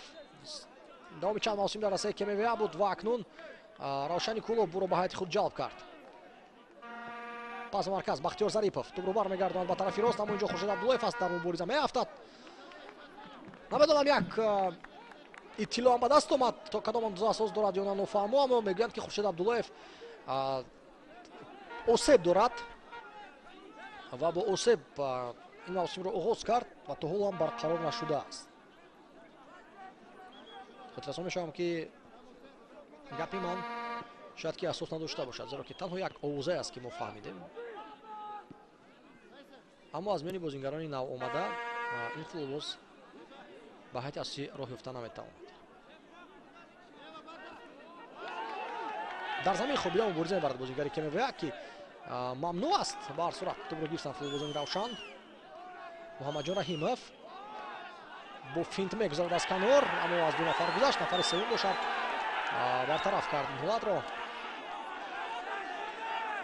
давоми чанд мавсим дар дастаи КМВА буд ва акнун Равшани Кулов буро ба ҳайати худ ҷалб кард. пас марказ Бахтиёр Зарипов тӯбро бармегардонад ба тарафи рост, аммо инҷо Хуршед Абдуллоев аст дар мубориза меафтад. намедонам як иттилоам ба даст омад, то кадом андоза асос дорад ё на нофаҳмо, аммо мегӯянд ки Хуршед Абдуллоев осеб дорад ва бо осеб ин мавсимро оғоз кард ва то ҳол ҳам барқарор нашудааст. хотиррасон мешавам ки гапи ман шояд ки асос надошта бошад, зеро ки танҳо як овозае аст ки мо фаҳмидем. аммо аз миёни бозингарони навомада ин футболбоз ба ҳайти асосӣ роҳ ёфта наметавонад. дар замини хобида мубориза мебарад бозингари КМВА ки мамнӯъ аст. ба ҳар сурат тӯбро гирифтанд футболбозони Равшан. Муҳаммадҷон Раҳимов бо финт мегузарад аз канор, аммо аз ду нафар гузашт. нафари севум бошад. бартараф кард ин ҳолатро.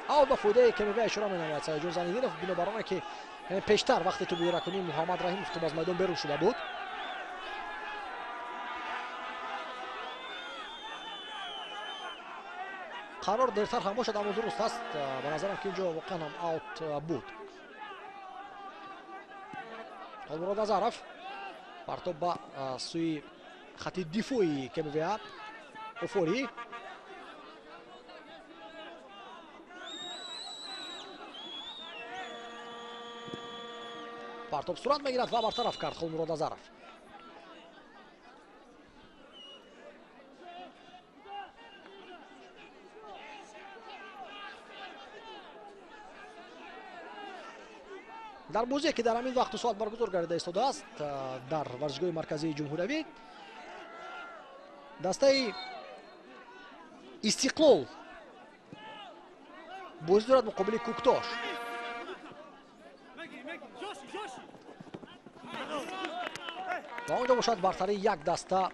аут ба фоидаи КМВА ишора менамояд Саидҷон Занидинов, бинобар оне ки пештар вақте тӯбиракунии Муҳаммад Раҳимов тӯб аз майдон берун шуда буд. қарор дертар ҳам бошад, аммо дуруст аст. ба назарам ки инҷо воқеан ҳам аут буд. Олмурод Назаров партоб ба сӯи хати дифои КМВА. Офори партоб сурат мегирад ва бартараф кард Олмурод Назаров. дар бозие ки дар ҳамин вақту соат баргузор гардида истодааст дар варзишгоҳи марказии ҷумҳуриявӣ, дастаи Истиқлол бозӣ дорад муқобили Куктош. ва онҷо бошад бартари як даста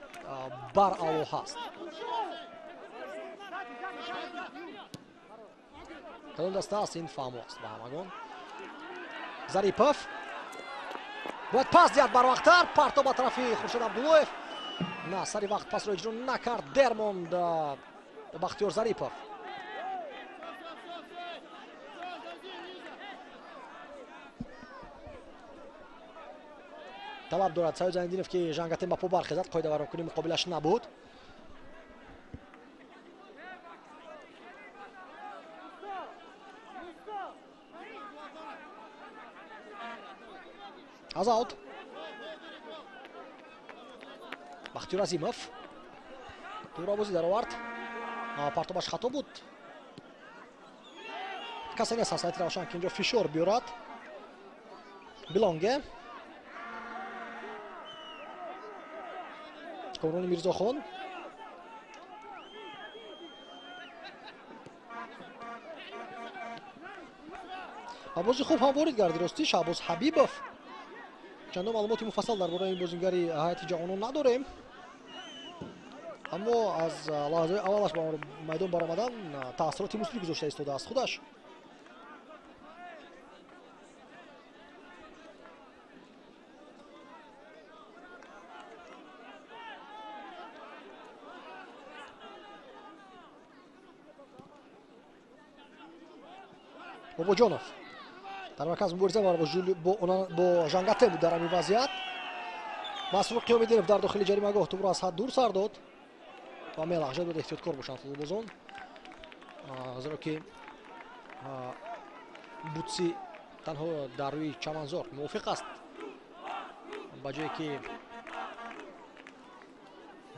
бар аво ҳаст. кадом даста аст ин фаҳмо аст ба ҳамагон. Зарипов бояд пас диҳад барвақттар. партоб ба тарафи Хуршед Абдуллоев. на сари вақт пасро иҷро накард. дермонд Бахтиёр Зарипов. талаб дорад Саид Занидинов ки Жангатен ба по бархезад. қоидаваронкунии муқобилаш набуд. аз аут Бахтиёр Азимов тӯбро бозӣ даровард. партобаш хато буд. касе нест ҳаст Сайти Равшан ки инҷо фишор биёрад. Билонге Комрони Мирзохон бозӣ хуб ҳам ворид гарди рости. Шаҳбоз Ҳабибов чандон маълумоти муфассал дар бораи ин бозингари ҳайати ҷавонон надорем, аммо аз лаҳзаи аввалаш ба майдон баромадан таъссуроти мусбӣ гузошта истодааст худаш. Бобоҷонов дар марказ мубориза бо Жангатен буд дар ҳамин вазъият. Масрур Қиёмиддинов дар дохили ҷаримагоҳ тӯбро аз ҳад дур сар дод ва мелағжад. бояд эҳтиёткор бошанд футболбозон, зеро ки бутси танҳо дар рӯи чаманзор мувофиқ аст, ба ҷое ки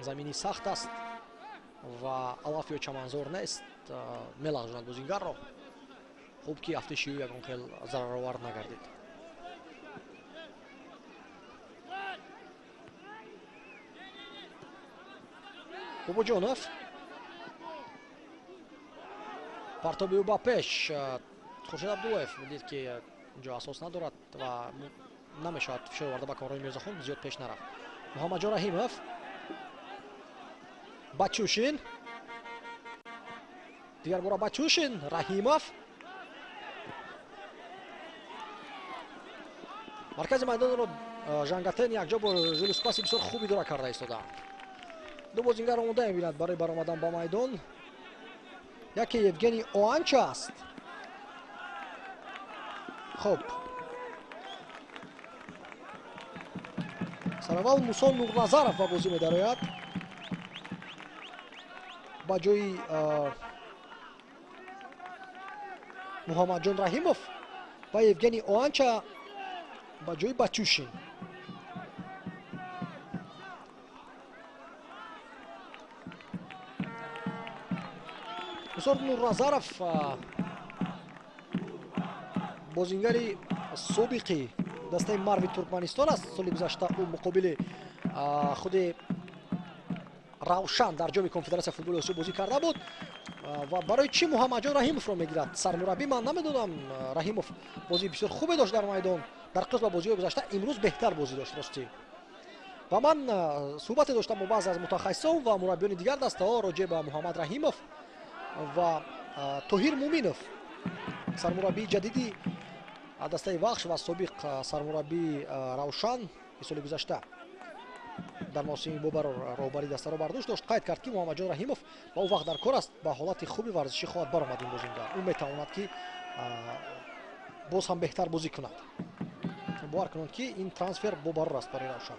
замини сахт аст ва алаф ё чаманзор нест, мелағжонад бозингарро. хуб ки ҳафтаи шиюӣ ягон хел зараровар нагардид. Бобоҷонов партоби ӯ ба пеш. Хуршед Абдуллоев дид ки инҷо асос надорад ва намешавад фишор оварда ба Комрони Мирзохон зиёд пеш нарафт. Муҳаммадҷон Раҳимов Бачушин дигар бора Бачушин Раҳимов маркази майдонро Жангатен якҷо бо жилуспаси бисёр хуби дора карда истодаанд. ду бозингар омода мебинад барои баромадан ба майдон. яке Евгений Оанча аст. хуб, сараввал Мусо Нурназаров ба бозӣ медарояд ба ҷои Муҳаммадҷон Раҳимов ва Евгений Оанча ба ҷои Бачушин. бисёр Нурназаров бозингари собиқи дастаи Марви Туркманистон аст. соли гузашта ӯ муқобили худи Равшан дар ҷоми конфедератсия футболи осиё бозӣ карда буд ва барои чӣ Муҳаммадҷон Раҳимовро мегирад сармураббӣ? Ман намедонам. Раҳимов бозии бисёр хубе дошт дар майдон дар қисм ба бозиҳои гузашта. Имрӯз беҳтар бозӣ дошт ростӣ. ва ман суҳбате доштам бо баъзе аз мутахассисон ва мураббиёни дигар дастаҳо роҷеъ ба Муҳаммад Раҳимов ва Тоҳир Муминов, сармураббии ҷадиди дастаи Вахш ва собиқ сармураббии Равшан ки соли гузашта дар мавсими Бобарор роҳбари дастаро бар дӯш дошт, қайд кард ки Муҳаммадҷон Раҳимов ба ӯ вақт дар кор аст, ба ҳолати хуби варзишӣ хоҳад баромад ин бозингар. ӯ метавонад ки боз ҳам беҳтар бозӣ кунад. бовар кунанд ки ин трансфер Бобарор аст барои Равшан.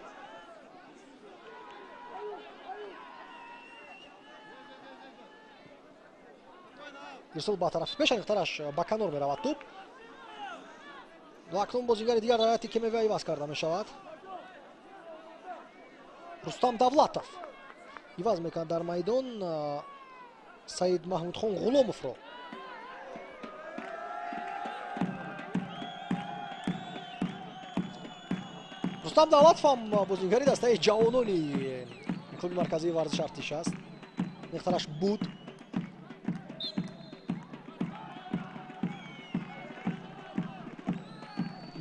ирсол ба тарафи пеш анихтараш ба канор меравад туп. акнун бозингари дигар дар ҳайати КМВ иваз карда мешавад. Рустам Давлатов иваз мекунад дар майдон Саид Маҳмудхон Ғуломовро. Рустам Давлатов ҳам бозингари дастаи ҷавонони клуби марказии варзиш Артиш аст. нихтараш буд.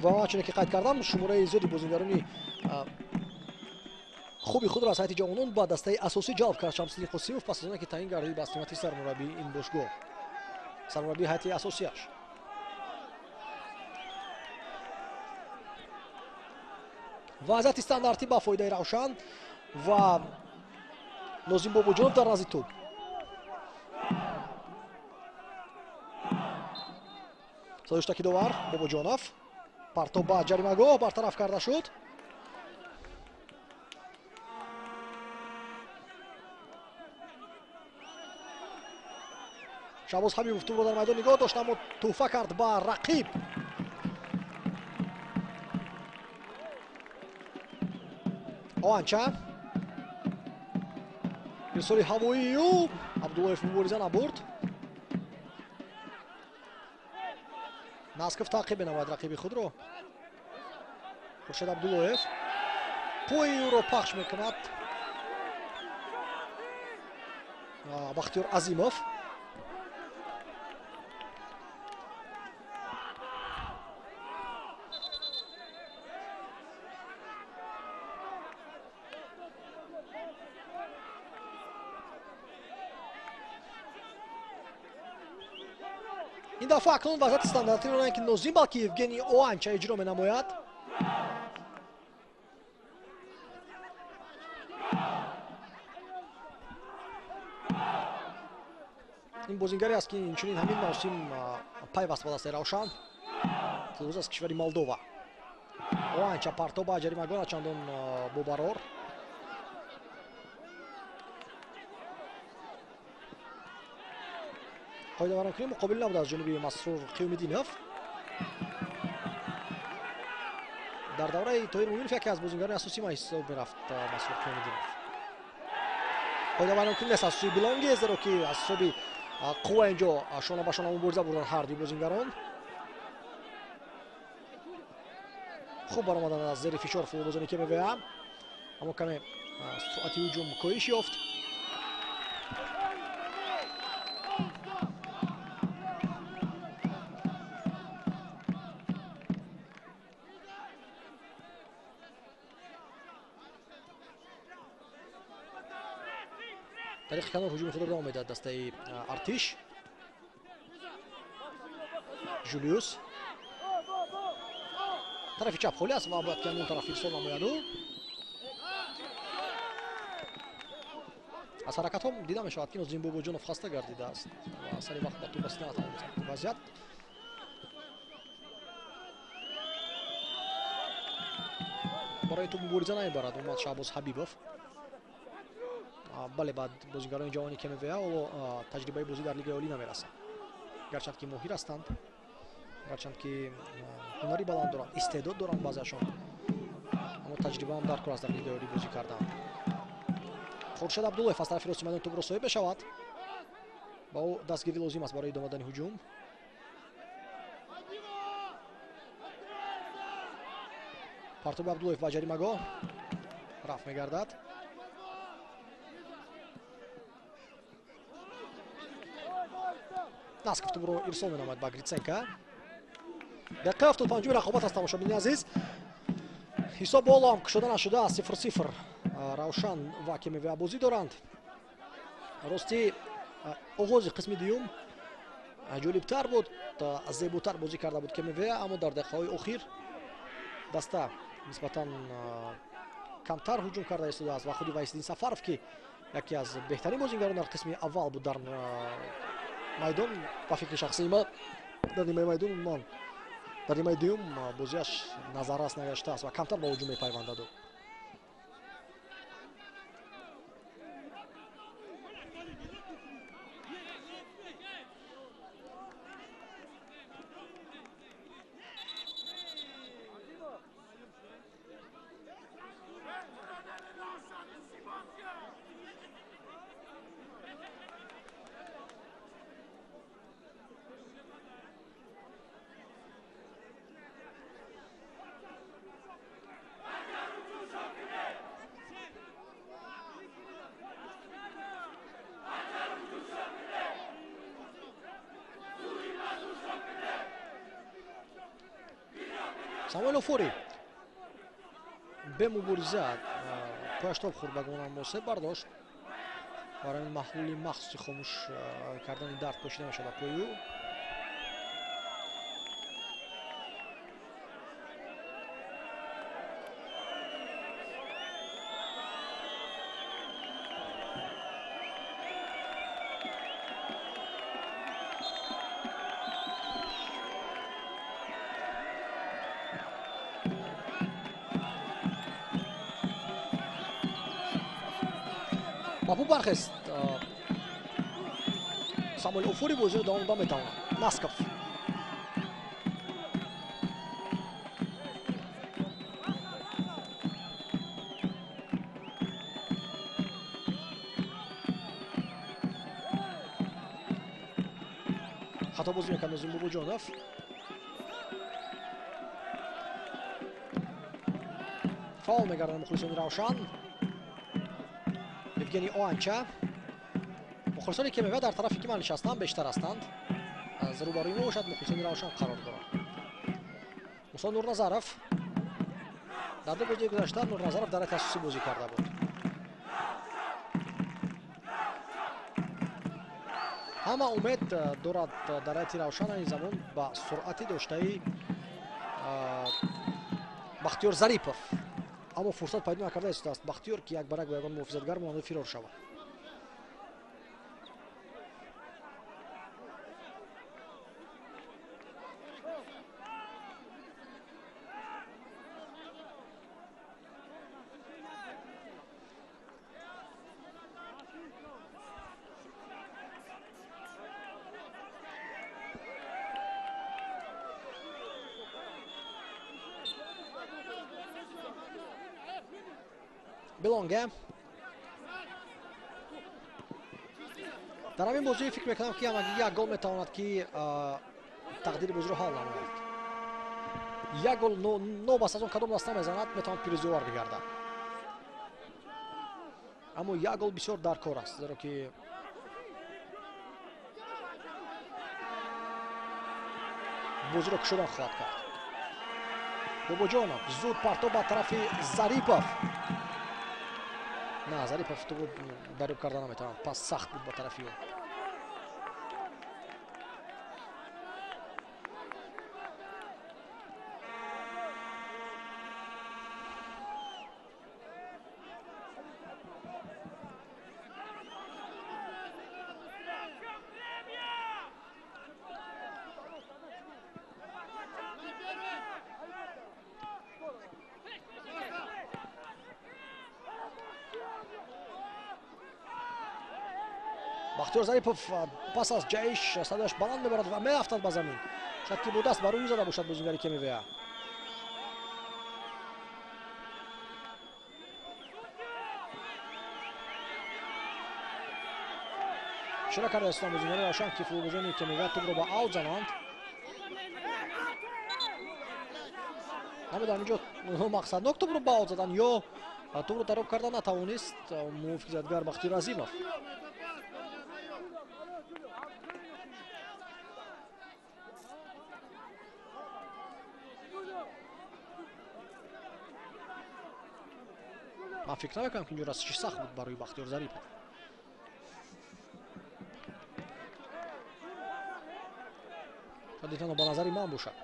ва чуне ки қайд кардам, шумораи зиёди бозингарони хуби худро аз ҳайати ҷавонон ба дастаи асосӣ ҷалб кард Шамсиддин Қосимов пас аз оне ки таъин гардид ба қимати сармураббии ин бошгоҳ, сармураббии ҳайати асосияш. вазъияти стандартӣ ба фоидаи Равшан ва Нозим Бобоҷонов дар назди туп. созиштаки довар Бобоҷонов, партоб ба ҷаримагоҳ бартараф карда шуд. Шабоз Ҳабибов тӯбро дар майдон нигоҳ дошт, аммо тӯҳфа кард ба рақиб. Оанча ирсоли ҳавоии ӯ Абдуллоев мубориза набурд. Насков таъқиб менамояд рақиби худро. Хуршед Абдуллоев пӯи ӯро пахш мекунад. Бахтиёр Азимов ин дафъа акнун вазъияти стандартиро не ки Нозим, балки Евгений Оанча иҷро менамояд. ин бозингаре аст ки инчунин ҳамин мавсим пайваст ба дастаи Равшан филоз аз кишвари Молдова. Оанча партоб ба ҷаримагоҳ начандон Бобарор. қоидаворонкунӣ муқобил набуд аз ҷониби Масрур Қиёмиддинов. дар давраи Тоҳир Муминов яке аз бозингарони асосӣ ма ҳисоб мерафт Масрур Қиёмиддинов. қоидаворонкунӣ нест аз сӯи Билонге, зеро ки аз ҳисоби қувва инҷо шона ба шона мубориза бурданд ҳар дуи бозингарон. хуб баромаданд аз зери фишор футболбозони КМВА, аммо каме суръати ҳуҷум коҳиш ёфт. тариқи канор ҳуҷуми худро давом медиҳад дастаи Артиш. Жулиус тарафи чап холӣ аст ва бояд ки ҳамон тараф ирсол намояду. аз ҳаракатҳо дида мешавад ки Нозим Бобоҷонов хаста гардидааст ва сари вақт ба туп раста натавонад вазъият. барои туп мубориза намебарад омад Шаҳбоз Ҳабибов. бале баъд бозингарони ҷавони КМВА ҳоло таҷрибаи бозӣ дар лигаи олӣ намерасанд, гарчанд ки моҳир ҳастанд, гарчанд ки ҳунари баланд доранд, истеъдод доранд баъзеашон, аммо таҷрибаам дар кор аст дар лигаи олӣ бозӣ кардан. Хуршед Абдуллоев аз тарафи рости майдон тӯбро соҳиб мешавад. ба ӯ дастгирӣ лозим аст барои идомадани ҳуҷум. партоби Абдуллоев ба ҷаримагоҳ рафт мегардад. Насков тӯбро ирсол менамояд ба Гритсенко. дақиқа 75 рақобат аст, тамошобини азиз. ҳисоб боло ҳам кушода нашудааст. 0-0 Равшан ва КМВ бозӣ доранд. рости оғози қисми дуюм ҷолибтар буд, зеботар бозӣ карда буд КМВ, аммо дар дақиқаҳои охир даста нисбатан камтар ҳуҷум карда истодааст ва худи Вайсиддин Сафаров ки яке аз беҳтарин бозингарон дар қисми аввал буд дар майдон, ба фикри шахсии ман дар нимаи майдон умуман дар нимаи дуюм бозиаш назаррас нагаштааст ва камтар ба ҳуҷум мепайвандад. Самуэл Офори бемубориза пояштоб хурд ба гумонам муосиб бардошт. барои маҳлули махсуси хомӯш кардани дард пошида мешавад ба пои ӯ. ба пӯ бархест. Самуэл Офори бозиро давом дода метавонад. Насков хато бозӣ мекард Нозим Бобоҷонов. фаул мегардад мухлисони Равшан. Евгений Оанча. мухлисони КМВ дар тарафи ки ман нишастанд бештар ҳастанд. аз рӯбарӯи мо бошад мухлисони Равшан қарор дорад. мусо Нурназаров. дар ду бозии гузашта Нурназаров дар асосӣ бозӣ карда буд. ҳама умед дорад дар ҳайати Равшан ин замон ба суръати доштаи Бахтиёр Зарипов. аммо фурсат пайдо накарда истодааст Бахтиёр ки як барак ба ягон муҳофизатгар монанда фирор шавад. Белонге. дар ҳамин бозӣ фикр мекунам ки ҳамагӣ як гол метавонад ки тақдири бозиро ҳал намояд. як гол нобаст аз он кадом даста мезанад метавонад пирӯзиовар бигардад. аммо як гол бисёр даркор аст, зеро ки бозиро кушодан хоҳад кард. Бобоҷонов зуд партоб ба тарафи Зарипов. نه ظریف تو دریب کردن نمیتونم پس سخت بود با طرفی او. бахтиёр Зарипов пас аз ҷаиш садояш баланд мебарад ва меафтад ба замин. шояд ки бо даст ба рӯи зада бошад бозигари КМВ. ишора карда Ислом бозингари Равшан ки футболбозони КМВ тӯбро ба аут зананд. дар инҷо мақсаднок тӯбро ба аут задан ё тӯбро дароб карда натавонист муҳофизатгар Бахтиёр Азимов. ман фикр намекунам ки инҷо расиши сахт буд барои Бахтиёр Зарипов. шояд танҳо ба назари ман бошад.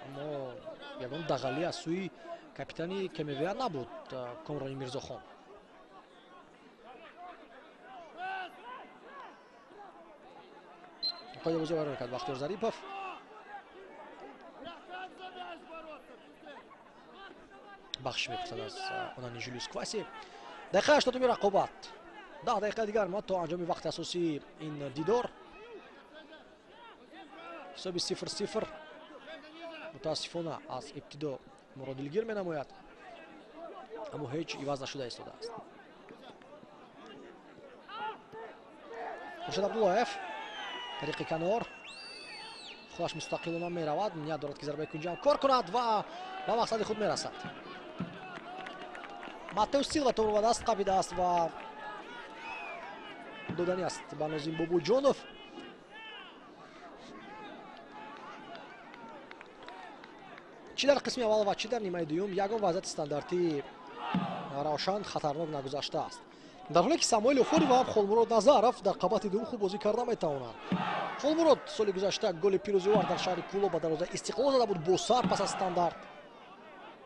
аммо ягон дағалӣ аз сӯи капитани КМВ набуд Комрони Мирзохон. қоида бозӣ вайрон мекард Бахтиёр Зарипов. бахш мепурсад аз онани Жулиус Кваси. дақиқа 80 рақобат. 10 дақиқа дигар ман то анҷоми вақти асосии ин дидор. ҳисоби 0-0 мутаассифона аз ибтидо моро дилгир менамояд, аммо ҳеҷ иваз нашуда истодааст. Хуршед Абдуллоев тариқи канор худаш мустақилона меравад, ният дорад ки зарбаи кунҷам кор кунад ва ба мақсади худ мерасад. Матеус Силва тӯбро ба даст қабидааст ва додани аст ба Нозим Бобуҷонов. чӣ дар қисми аввал ва чӣ дар нимаи дуюм ягон вазъияти стандартии Равшан хатарнок нагузаштааст. дар ҳоле ки Самуэл Офоров ва Холмурод Назаров дар қабати дуюм хуб бозӣ карда метавонанд. Холмурод соли гузашта голи пирӯзӣ овард дар шаҳри Куло ба дарвозаи Истиқлол зада буд бо сар пас аз стандарт.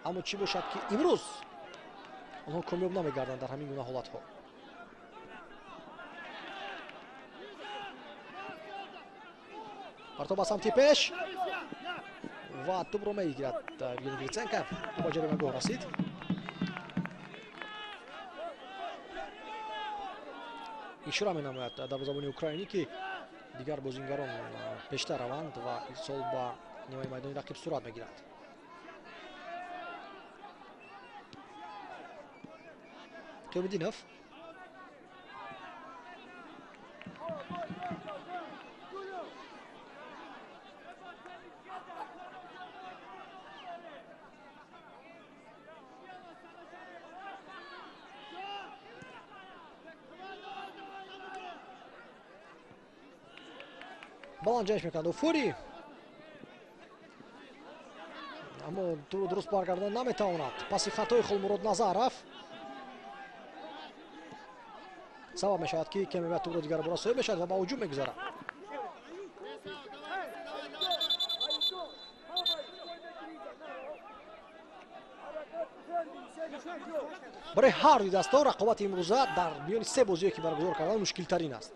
аммо чӣ бошад ки имрӯз онҳо комёб намегарданд дар ҳамин гуна ҳолатҳо. партов ба самти пеш ва тӯбро мегирад Евгений Гриценко. ба ҷаримагоҳ расид. ишора менамояд дарвозабони украинӣ ки дигар бозингарон пештар раванд ва ирсол ба нимаи майдони рақиб сурат мегирад. Тӯмидинов баланд ҷанш мекунад Офори, аммо тӯро дуруст баргардон наметавонад. паси хатои Холмурод Назаров сабаб мешавад ки КМВ тӯро дигар бора соҳиб мешавад ва ба ҳуҷум мегузарад. барои ҳар дуи даста рақобати имрӯза дар миёни се бозие ки баргузор кардан мушкилтарин аст.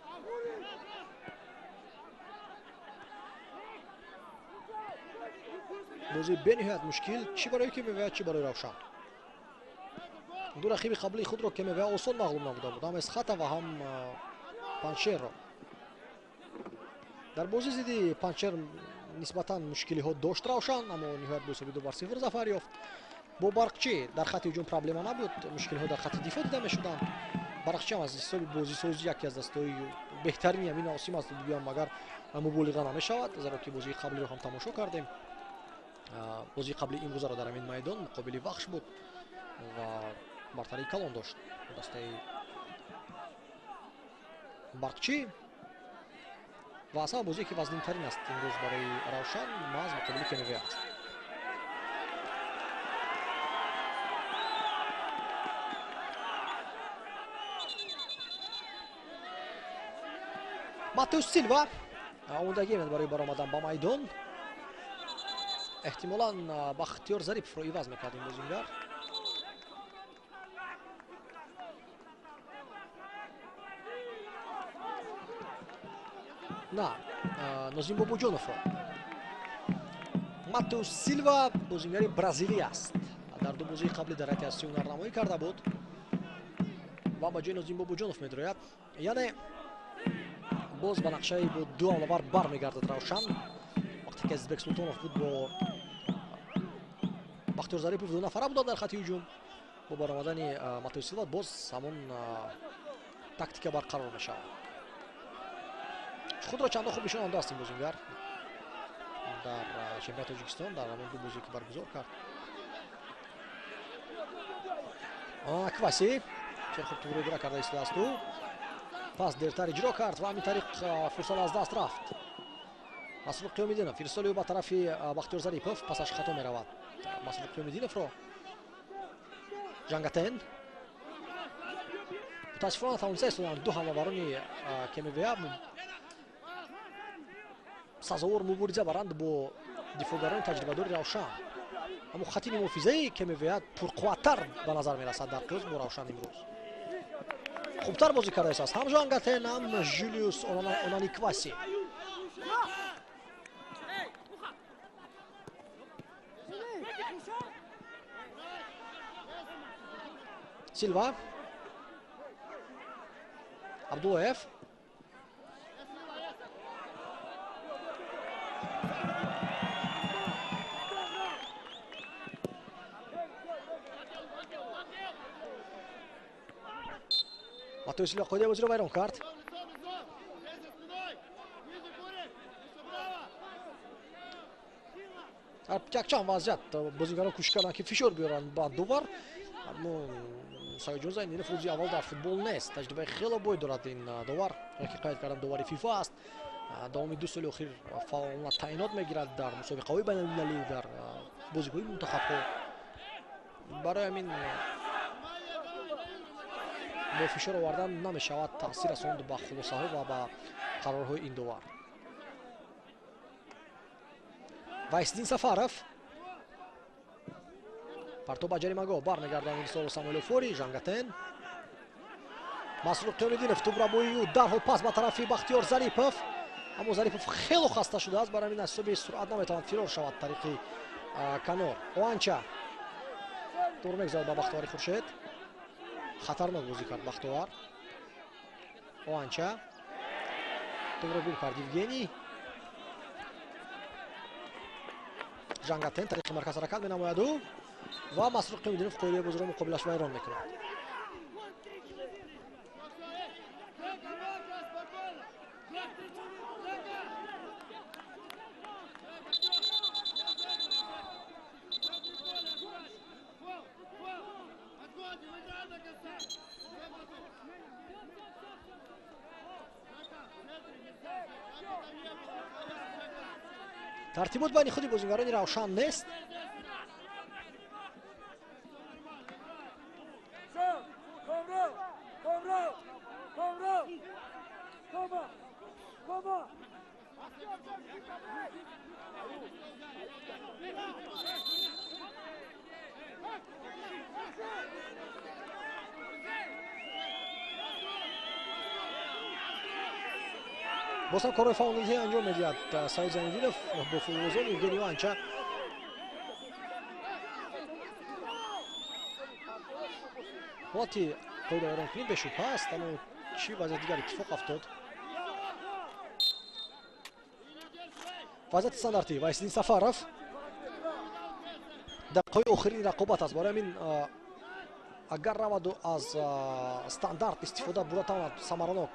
бозии бениҳоят мушкил чӣ барои КМВ чӣ барои Равшан. ду рақиби қаблии худро КМВ осон мағлуб намуда буд, ҳам Эсхата ва ҳам Паншерро. дар бозии зидди Паншер нисбатан мушкилиҳо дошт Равшан, аммо ниҳоят бо ҳисоби 2-0 зафар ёфт. бо Барқчӣ дар хати ҳуҷум проблема набуд, мушкилиҳо дар хати дифоъ дида мешуданд. Барқчӣ ҳам аз ҳисоби бозисозӣ яке аз дастаҳои беҳтарини ҳамин мавсим аст бигӯям, магар муболиға намешавад, зеро ки бозии қаблиро ҳам тамошо кардем. бозии қабли имрӯзаро дар ҳамин майдон муқобили вахш буд ва бартарии калон дошт дастаи Барқчӣ ва асаба бозие ки вазнинтарин аст имрӯз барои Равшан маҳз муқобили КМВ аст. Матеус Силва омодагӣ мед барои баромадан ба майдон. эҳтимолан Бахтиёр Зариповро иваз мекард ин бозингар. на Нозим Бобуҷоновро. Матеус Силва бозингари бразилӣ аст. дар ду бозии қаблӣ дар ҳайати асосӣ ҳунарнамоӣ карда буд ва ба ҷои Нозим Бобуҷонов медирояд. яъне боз ба нақшаи бо ду ҳамлавар бармегардад Равшан. вақте ки Азизбек Султонов буд бо Бахтиёр Зарипов ду нафара буданд дар хати ҳуҷум. бо баромадани Матеус Силва боз ҳамон тактика барқарор мешавад. худро чандон хуб нишон дод аст ин бозингар дар чемпионати Тоҷикистон дар ҳамон ду бозие ки баргузор кард. Кваси чер хуб тугро игра карда истодасту. Пас дертар иҷро кард ва ҳамин тариқ фурсат аз даст рафт. Масруқ Қиёмиддинов фирстоли ӯ ба тарафи Бахтиёр Зарипов, пасаш хато меравад. Масруқ Қиёмиддиновро Жангатен мутаассифона тавониста истоданд ду ҳамлаварони КМВА сазовор мубориза баранд бо дифоъгарони таҷрибадори Равшан. аммо хаттини муҳофизаи КМВА пурқувваттар ба назар мерасад дар қиёс бо Равшан имрӯз. хубтар бозӣ карда истааст ҳам Жангатен, ҳам Жулиус Онаникваси. Силва Абдуллаев Матео Силва қоидаи бозиро вайрон кард. якчанд вазъият бозигарон кӯшиш карданд ки фишор биёранд ба дувар, аммо Саидҷон Зайнинов рӯзи аввал дар футбол нест. Таҷрибаи хеле бой дорад ин довар. Ки қайд кардам довари ФИФА аст. давоми 2 соли охир фаъолона таъинот мегирад дар мусобиқаҳои байналмилалӣ дар бозиҳои мунтахабҳо. барои ҳамин бо фишор овардан намешавад таъсир расонд ба хулосаҳо ва ба қарорҳои ин довар. Вайсиддин Сафаров партоб ба ҷаримагоҳ бармегарданд Ирсол Самоилофори. Жангатен Масруқ Қиёмиддинов тубрабои ӯ дарҳол пас ба тарафи Бахтиёр Зарипов, аммо Зарипов хело хаста шудааст. барои ҳамин аз ҳисоби суръат наметавонад фирор шавад тариқи канор. Оанча тур мегзарад ба Бахтовари Хуршед. хатарнок бозӣ кард Бахтовар. Оанча тугро гул кард Евгений. Жангатен тариқи марказ ҳаракат менамояду ва Масруқ Қиёмиддинов қоидаи бозиро муқобилаш вайрон мекунад. тартибот байни худи бозингарони Равшан нест. бозам корои фаъолияти анҷом медиҳад Саид Зайниддинов бо футболбозон Евгений Оанча. ҳолати қоидавайронкунӣ бешубҳа аст, аммо чӣ вазъияти дигар иттифоқ афтод? вазъияти стандарти Вайсиддин Сафаров дақиқаҳои охирини рақобат аст. барои ҳамин агар раваду аз стандарт истифода буда тавонад самаранок,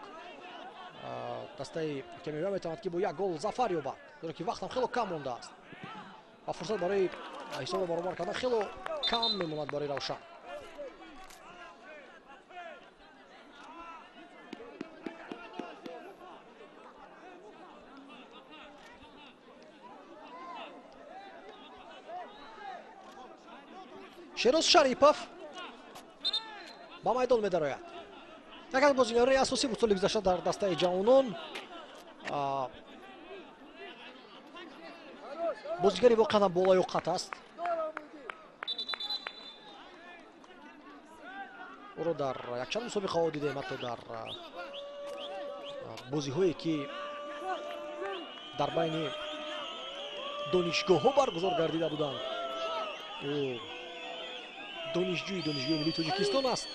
дастаи КМВА метавонад ки бо як гол зафар ёбад, зеро ки вақтам хело кам мондааст ва фурсат барои ҳисоба баробар кардан хело кам мемонад барои Равшан. Шероз Шарипов ба майдон медарояд. як аз бозингарони асосӣ буд соли гузашта дар дастаи ҷавонон. бозигари воқеан болоёқат аст. ӯро дар якчанд мусобиқаҳо дидем, ҳатто дар бозиҳое ки дар байни донишгоҳҳо баргузор гардида буданд. ӯ донишҷӯи миллии Тоҷикистон аст.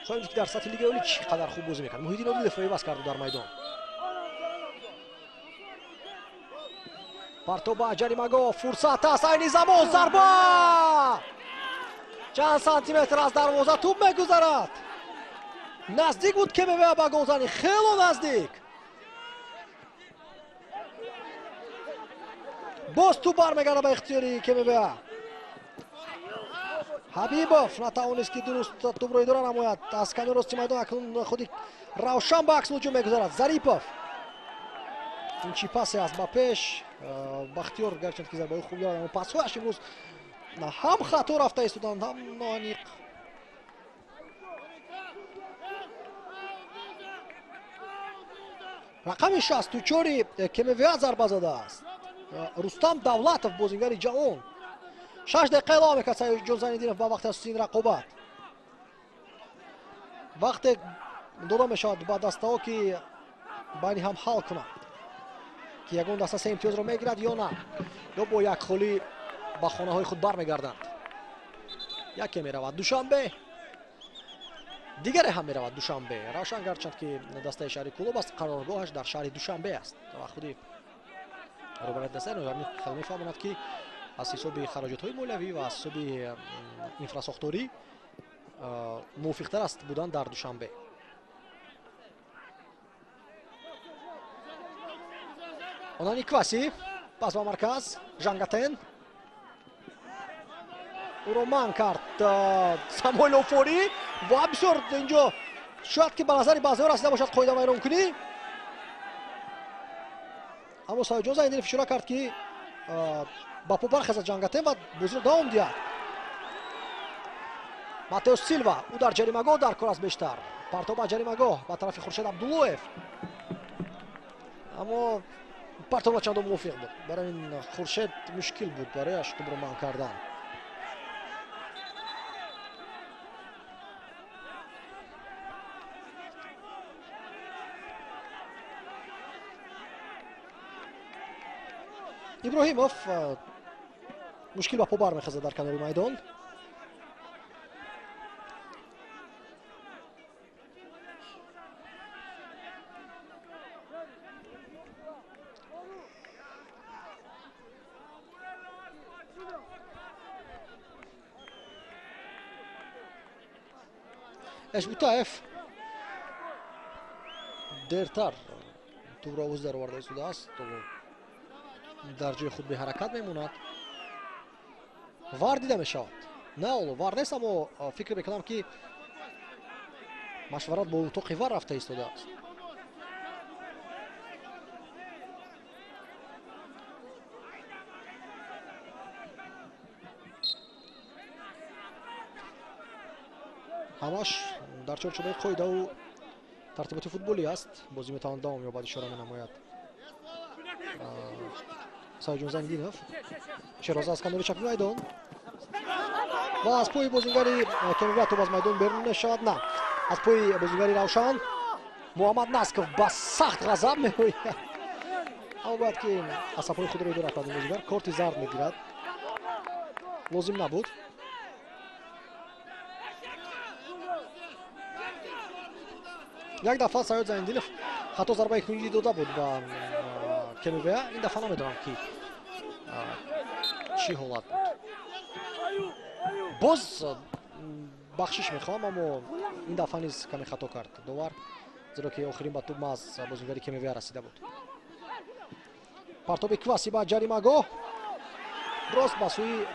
хоҳем дид ки дар сатҳи лигаи олӣ чӣ қадар хуб бозӣ мекард. Муҳиддин Одилов пайваст кард дар майдон. партоб ба ҷаримагоҳ, фурсат аст, айни замон зарба! чанд сантиметр аз дарвоза тӯб мегузарад. наздик буд КМВ ба голзанӣ, хело наздик. боз ту бармегардад ба ихтиёри КМВ. ҳабибов натавонист ки дуруст тӯбро идора намояд. аз канори рости майдон акнун худи равшан ба акс ҳуҷум мегузарад. Зарипов ин чи пасе аст ба пеш. бахтиёр гарчанд ки зарбаи хуб дорад, аммо пасҳояш имрӯз ҳам хато рафта истоданд, ҳам ноаниқ. рақами 64 КМВ зарба задааст. рустам давлатов бозингари ҷавон 6 дақиқа илова мекард Саидҷон Зайниддинов ба вақти асосии ин рақобат. вақте дода мешавад ба дастаҳо ки байни ҳам ҳал кунанд ки ягон даста се имтиёзро мегирад ё на, ё бо якхолӣ ба хонаҳои худ бармегарданд. яке меравад Душанбе, дигаре ҳам меравад Душанбе. равшан гарчанд ки дастаи шаҳри Кӯлоб аст, қароргоҳаш дар шаҳри Душанбе аст ва худи рӯбарат дастаи хел мефаҳмонад ки аз ҳисоби хароҷотҳои молиявӣ ва аз ҳисоби инфрасохторӣ мувофиқтар аст будан дар Душанбе. онани Кваси пас ба марказ, Жангатен ӯро манъ кард Самуэл Офори. ва бисёр инҷо шояд ки ба назари баъзеҳо расида бошад қоида вайронкунӣ, аммо Саидҷон Зайниддинов ишора кард ки ба по бархезад Жангатен ва бозиро давом диҳад. Матеус Силва, ӯ дар ҷаримагоҳ дар кор аст бештар. партоб ба ҷаримагоҳ ба тарафи Хуршед Абдуллоев, аммо партобро чандон мувофиқ буд. барои ин Хуршед мушкил буд барояш тӯбро манъ кардан. иброҳимов мушкил ба по бармехезад дар канори майдон. эшбутаев дертар тӯбро овоз дароварда истодааст, дар ҷои худ беҳаракат мемонад. вар дида мешавад. не оло вар нест, аммо фикр мекунам ки машварат бо утоқи вар рафта истодааст. ҳамаш дар чорчӯбаи қоидаву тартиботи футболӣ аст. бозӣ метавонад давом ёбад, ишора менамояд Саидҷон Зайниддинов. Шероза аз канори чапи майдон ва аз пои бозингари КМВ тӯб аз майдон берун мешавад. на, аз пои бозингари Равшан Муҳаммад Насков ба сахт ғазаб меояд, аммо бояд ки асабҳои худро идора кунад. бозингар корти зард мегирад, лозим набуд. як дафъа Саид Зайниддинов хато зарбаи кунҷӣ дода буд ба КМВ. ин дафъа намедонам ки чӣ ҳолат буд. боз бахшиш мехоҳам, аммо ин дафъа низ каме хато кард довар, зеро ки охирин ба тӯб аз бозингари КМВ расида буд. партоби Кваси ба ҷаримагоҳ, рост ба сӯи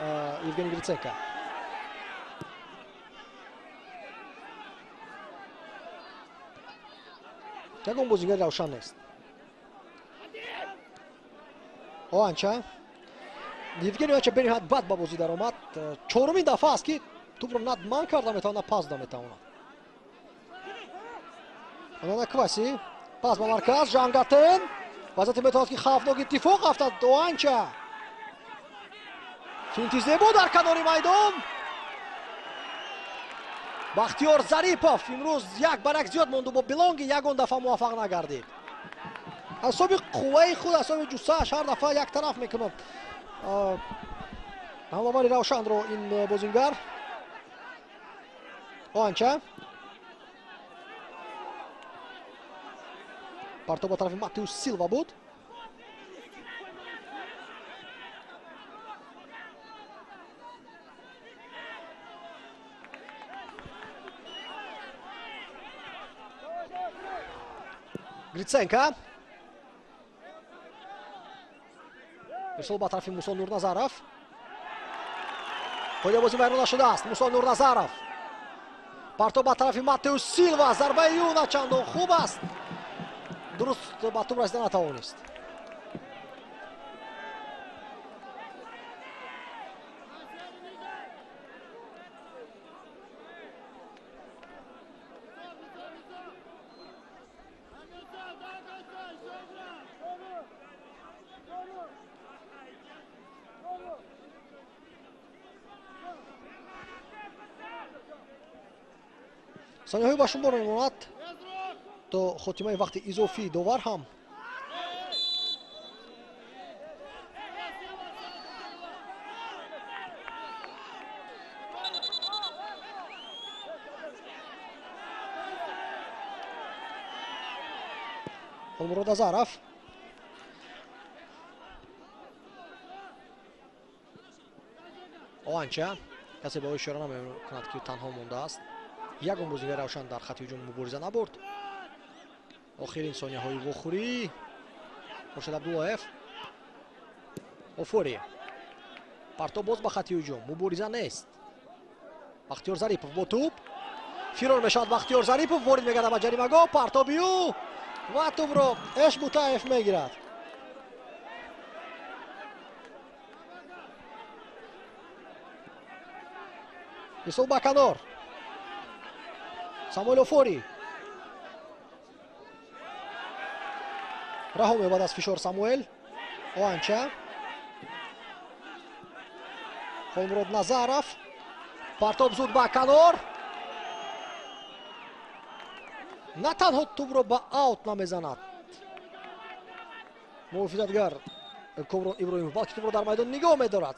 Евгений Гриценко. ягон бозингари равшан нест. оанча Евгений Оанча бениҳоят бад ба бозӣ даромад. чорумин дафъа аст ки тӯбро на манъ карда метавонад, на пас да метавонад. онана Кваси пас ба марказ, Жангатен вазъияте метавонад ки хавфнок иттифоқ афтад. оанча финти зебо дар канори майдон. бахтиёр Зарипов имрӯз як бар як зиёд монду, бо Белонги ягон дафъа муваффақ нагардид. ҳисоби қувваи худ, ҳисоби ҷуссааш ҳар дафъа як тараф мекунад ҳамловари равшанро ин бозингар. оанча партоб ба тарафи Матеус Силва буд. Гриценко. Ирсол ба тарафи Мусо Нурназаров. Қоида бозӣ вайрона шудааст. Мусо Нурназаров. Партоб ба тарафи Матеус Силва. Зарбаи ӯ начандон хуб аст. дуруст ба тӯб расида натавонист. санияҳои ба шумор мемонад то хотимаи вақти изофии довар ҳам. Холмурод Азаров. Оанча касе ба ӯ ишора намекунад ки танҳо мондааст. ягон бозигари равшан дар хати ҳуҷум мубориза набурд. охирин сонияҳои вохӯрӣ. Муршид Абдуллоев. Офори. Партоб боз ба хати ҳуҷум. Мубориза нест. Бахтиёр Зарипов бо тӯб. фирор мешавад Бахтиёр Зарипов. ворид мегардад ба ҷаримагоҳ. Партоби ӯ ва тӯбро Эш Бутаев мегирад. Исол ба канор. Самуэл Офори. раҳо мебад аз фишор Самуэл. Оанча. Холмурод Назаров. Партоб зуд ба канор. на танҳо тӯбро ба аут намезанад муофизатгар Комрон Иброҳимов, балки тӯбро дар майдон нигоҳ медорад.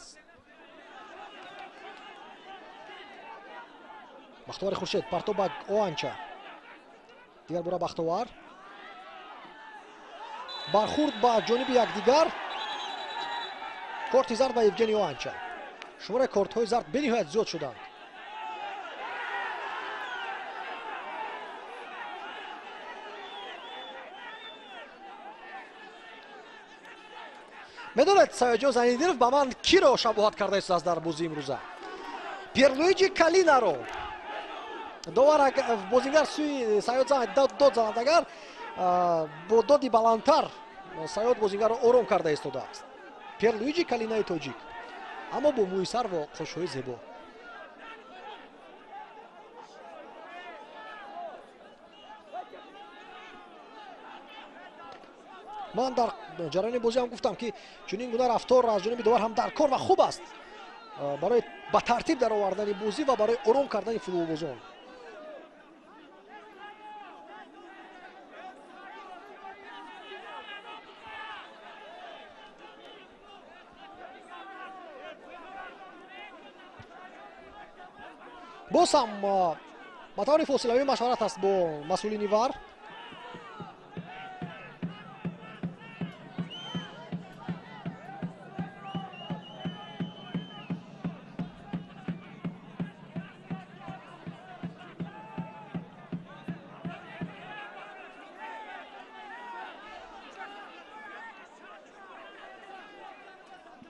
Бахтовари Хуршед. Партоб ба Оанча. дигар бора Бахтовар. бархурд ба ҷониби якдигар. корти зард ба Евгений Оанча. шумораи кортҳои зард бениҳоят зиёд шуданд. медонед Саёҷон Зайниддинов ба ман киро шабоҳат карда истааст дар бозии имрӯза? Перлуиҷи Калинаро. довар бозигар сӯи Саёд дод занад агар бо доди баландтар Саёд бозигаро ором карда истодааст. Перлуиҷи Калинаи тоҷик, аммо бо мӯи сар ва қошҳои зебо. ман дар ҷараёни бозӣ ҳам гуфтам ки чунин гуна рафтор аз ҷониби довар ҳам дар кор ва хуб аст барои ба тартиб даровардани бозӣ ва барои ором кардани футболбозон. боз ҳам ба таври фосилавӣ машварат аст бо масъулини вар.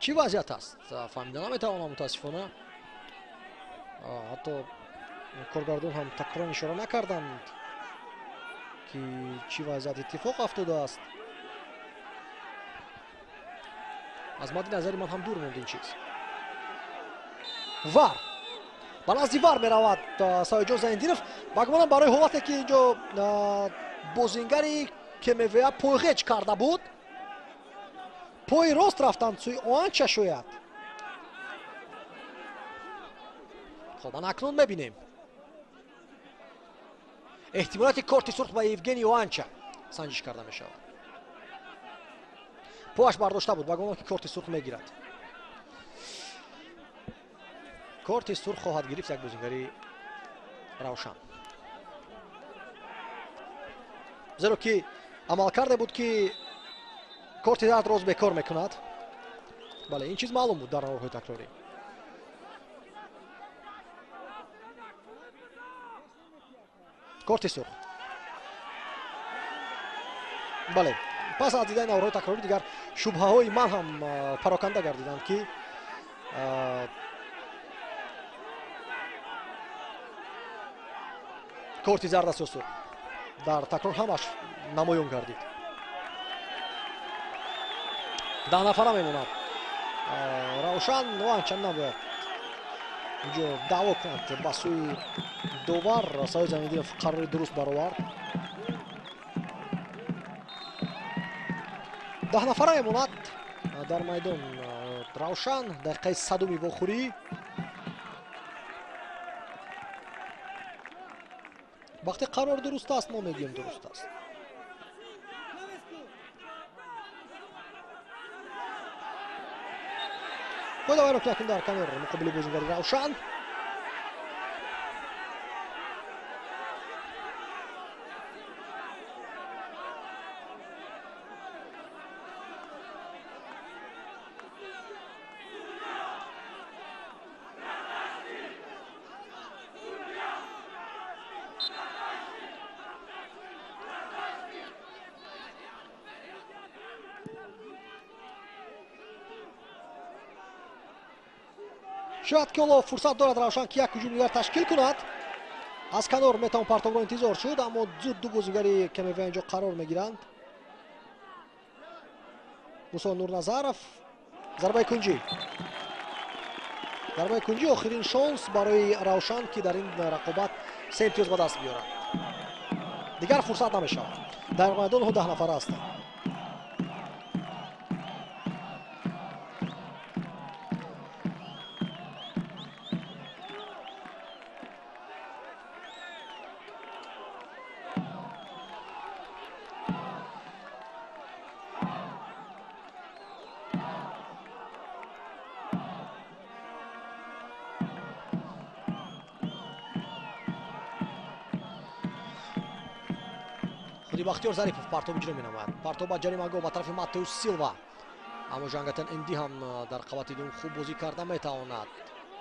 чӣ вазъият аст фаҳмида наметавонам мутаассифона. ҳатто коргардон ҳам такроран ишора накарданд ки чӣ вазъият иттифоқ афтодааст. аз мадди назари ман ҳам дур монд ин чиз. вар ба назди вар меравад Саёҷон Зайниддинов. ба гумонам барои ҳолате ки инҷо бозингари КМВА пойғеҷ карда буд, пои рост рафтанд сӯи Оанча шояд. хоб ана акнун мебинем эҳтимолияти корти сурх ба Евгений Оанча санҷиш карда мешавад. поаш бардошта буд, ба гумонам ки корти сурх мегирад. корти сурх хоҳад гирифт як бозингари равшан, зеро ки амал карде буд ки корти зард роз бекор мекунад. бале, ин чиз маълум буд дар наворҳои такрорӣ. корти сурх. бале, пас аз дидани наврҳои такрорӣ дигар шубҳаҳои ман ҳам пароканда гардиданд ки корти зардасту сур дар такрор ҳамаш намоён гардид. 10 нафара мемонад. Равшан анчанд набояд инҷо даъво кунад ба сӯи довар. Саид Замидинов қарори дуруст баровард. 10 нафара мемонад дар майдон. Равшан дақиқаи 100 вохӯрӣ. вақте қарор дуруст аст мо мегӯем дуруст аст. Давай кунакун дар канор муқобили бозингари Равшан. шояд ки ҳоло фурсат дорад Равшан ки як ҳуҷум дигар ташкил кунад. аз канор метавон партовро интизор шуд, аммо зуд ду бозигари КМВ инҷо қарор мегиранд. Мусо Нурназаров, зарбаи кунҷӣ. Зарбаи кунҷӣ охирин шонс барои Равшан ки дар ин рақобат 3 имтиёз ба даст биёрад. дигар фурсат намешавад. дар майдон 10 нафара ҳастанд. бахтиёр Зарипов партоб иҷро менамояд. Партоб ба ҷаримагоҳ ба тарафи Матеус Силва. аммо Жангатен Энди ҳам дар қабати дум хуб бозӣ карда метавонад.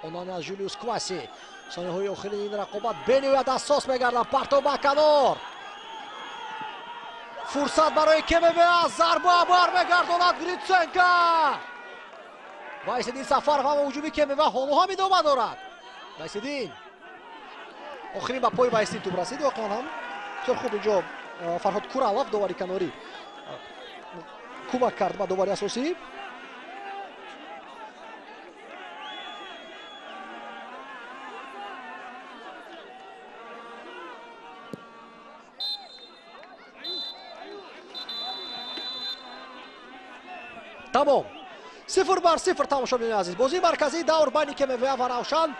онан аз Жулиус Кваси. сониҳаи охирини ин рақобат бениҳоят ҳассос мегарданд. партоб ба канор. фурсат барои КМВ. зарба бармегардонад Гриценко. Вайсидин Сафаров ҳам ҳуҷуми КМВ ҳоло ҳам идома дорад. Вайсидин охирин ба пои Вайсидин тӯб расид. воқеан ҳам бисёр хуб инҷо Фарҳод Куралов довари канорӣ кӯмак кард ба довари асосӣ. тамом 0-0 тамошобини азиз. бозии марказии давр байни КМВ ва Равшан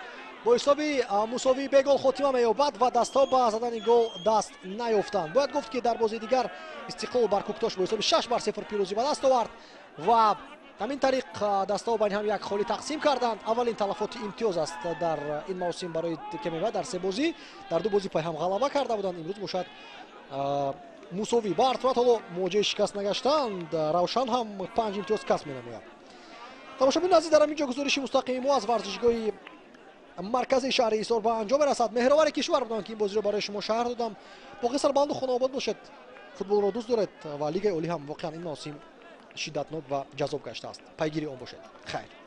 бо ҳисоби мусовии бегол хотима меёбад ва дастҳо ба задани гол даст наёфтанд. бояд гуфт ки дар бозии дигар Истиқлол Баркуктош бо ҳисоби 6-0 пирӯзӣ ба даст овард ва ҳамин тариқ дастҳо байни ҳам як холӣ тақсим карданд. аввалин талафоти имтиёз аст дар ин мавсим барои КМВ. дар се бозӣ дар ду бозӣ пай ҳам ғалаба карда буданд. имрӯз бошад мусовӣ. ба ҳар сурат ҳоло мувоҷиҳи шикаст нагаштанд. Равшан ҳам 5 имтиёз касб менамояд. тамошобини азиз, дар ҳамин ҷо гузориши мустақими мо аз варзишгоҳи маркази шаҳри Ҳисор ба анҷом мерасад. меҳровари кишвар буданд ки ин бозиро барои шумо шаҳр додам. боқӣ салбанду хонаобод бошед. футболро дӯст доред ва лигаи олӣ ҳам воқеан ин мавсим шиддатнок ва ҷазоб гашта аст. пайгири он бошед. хайр.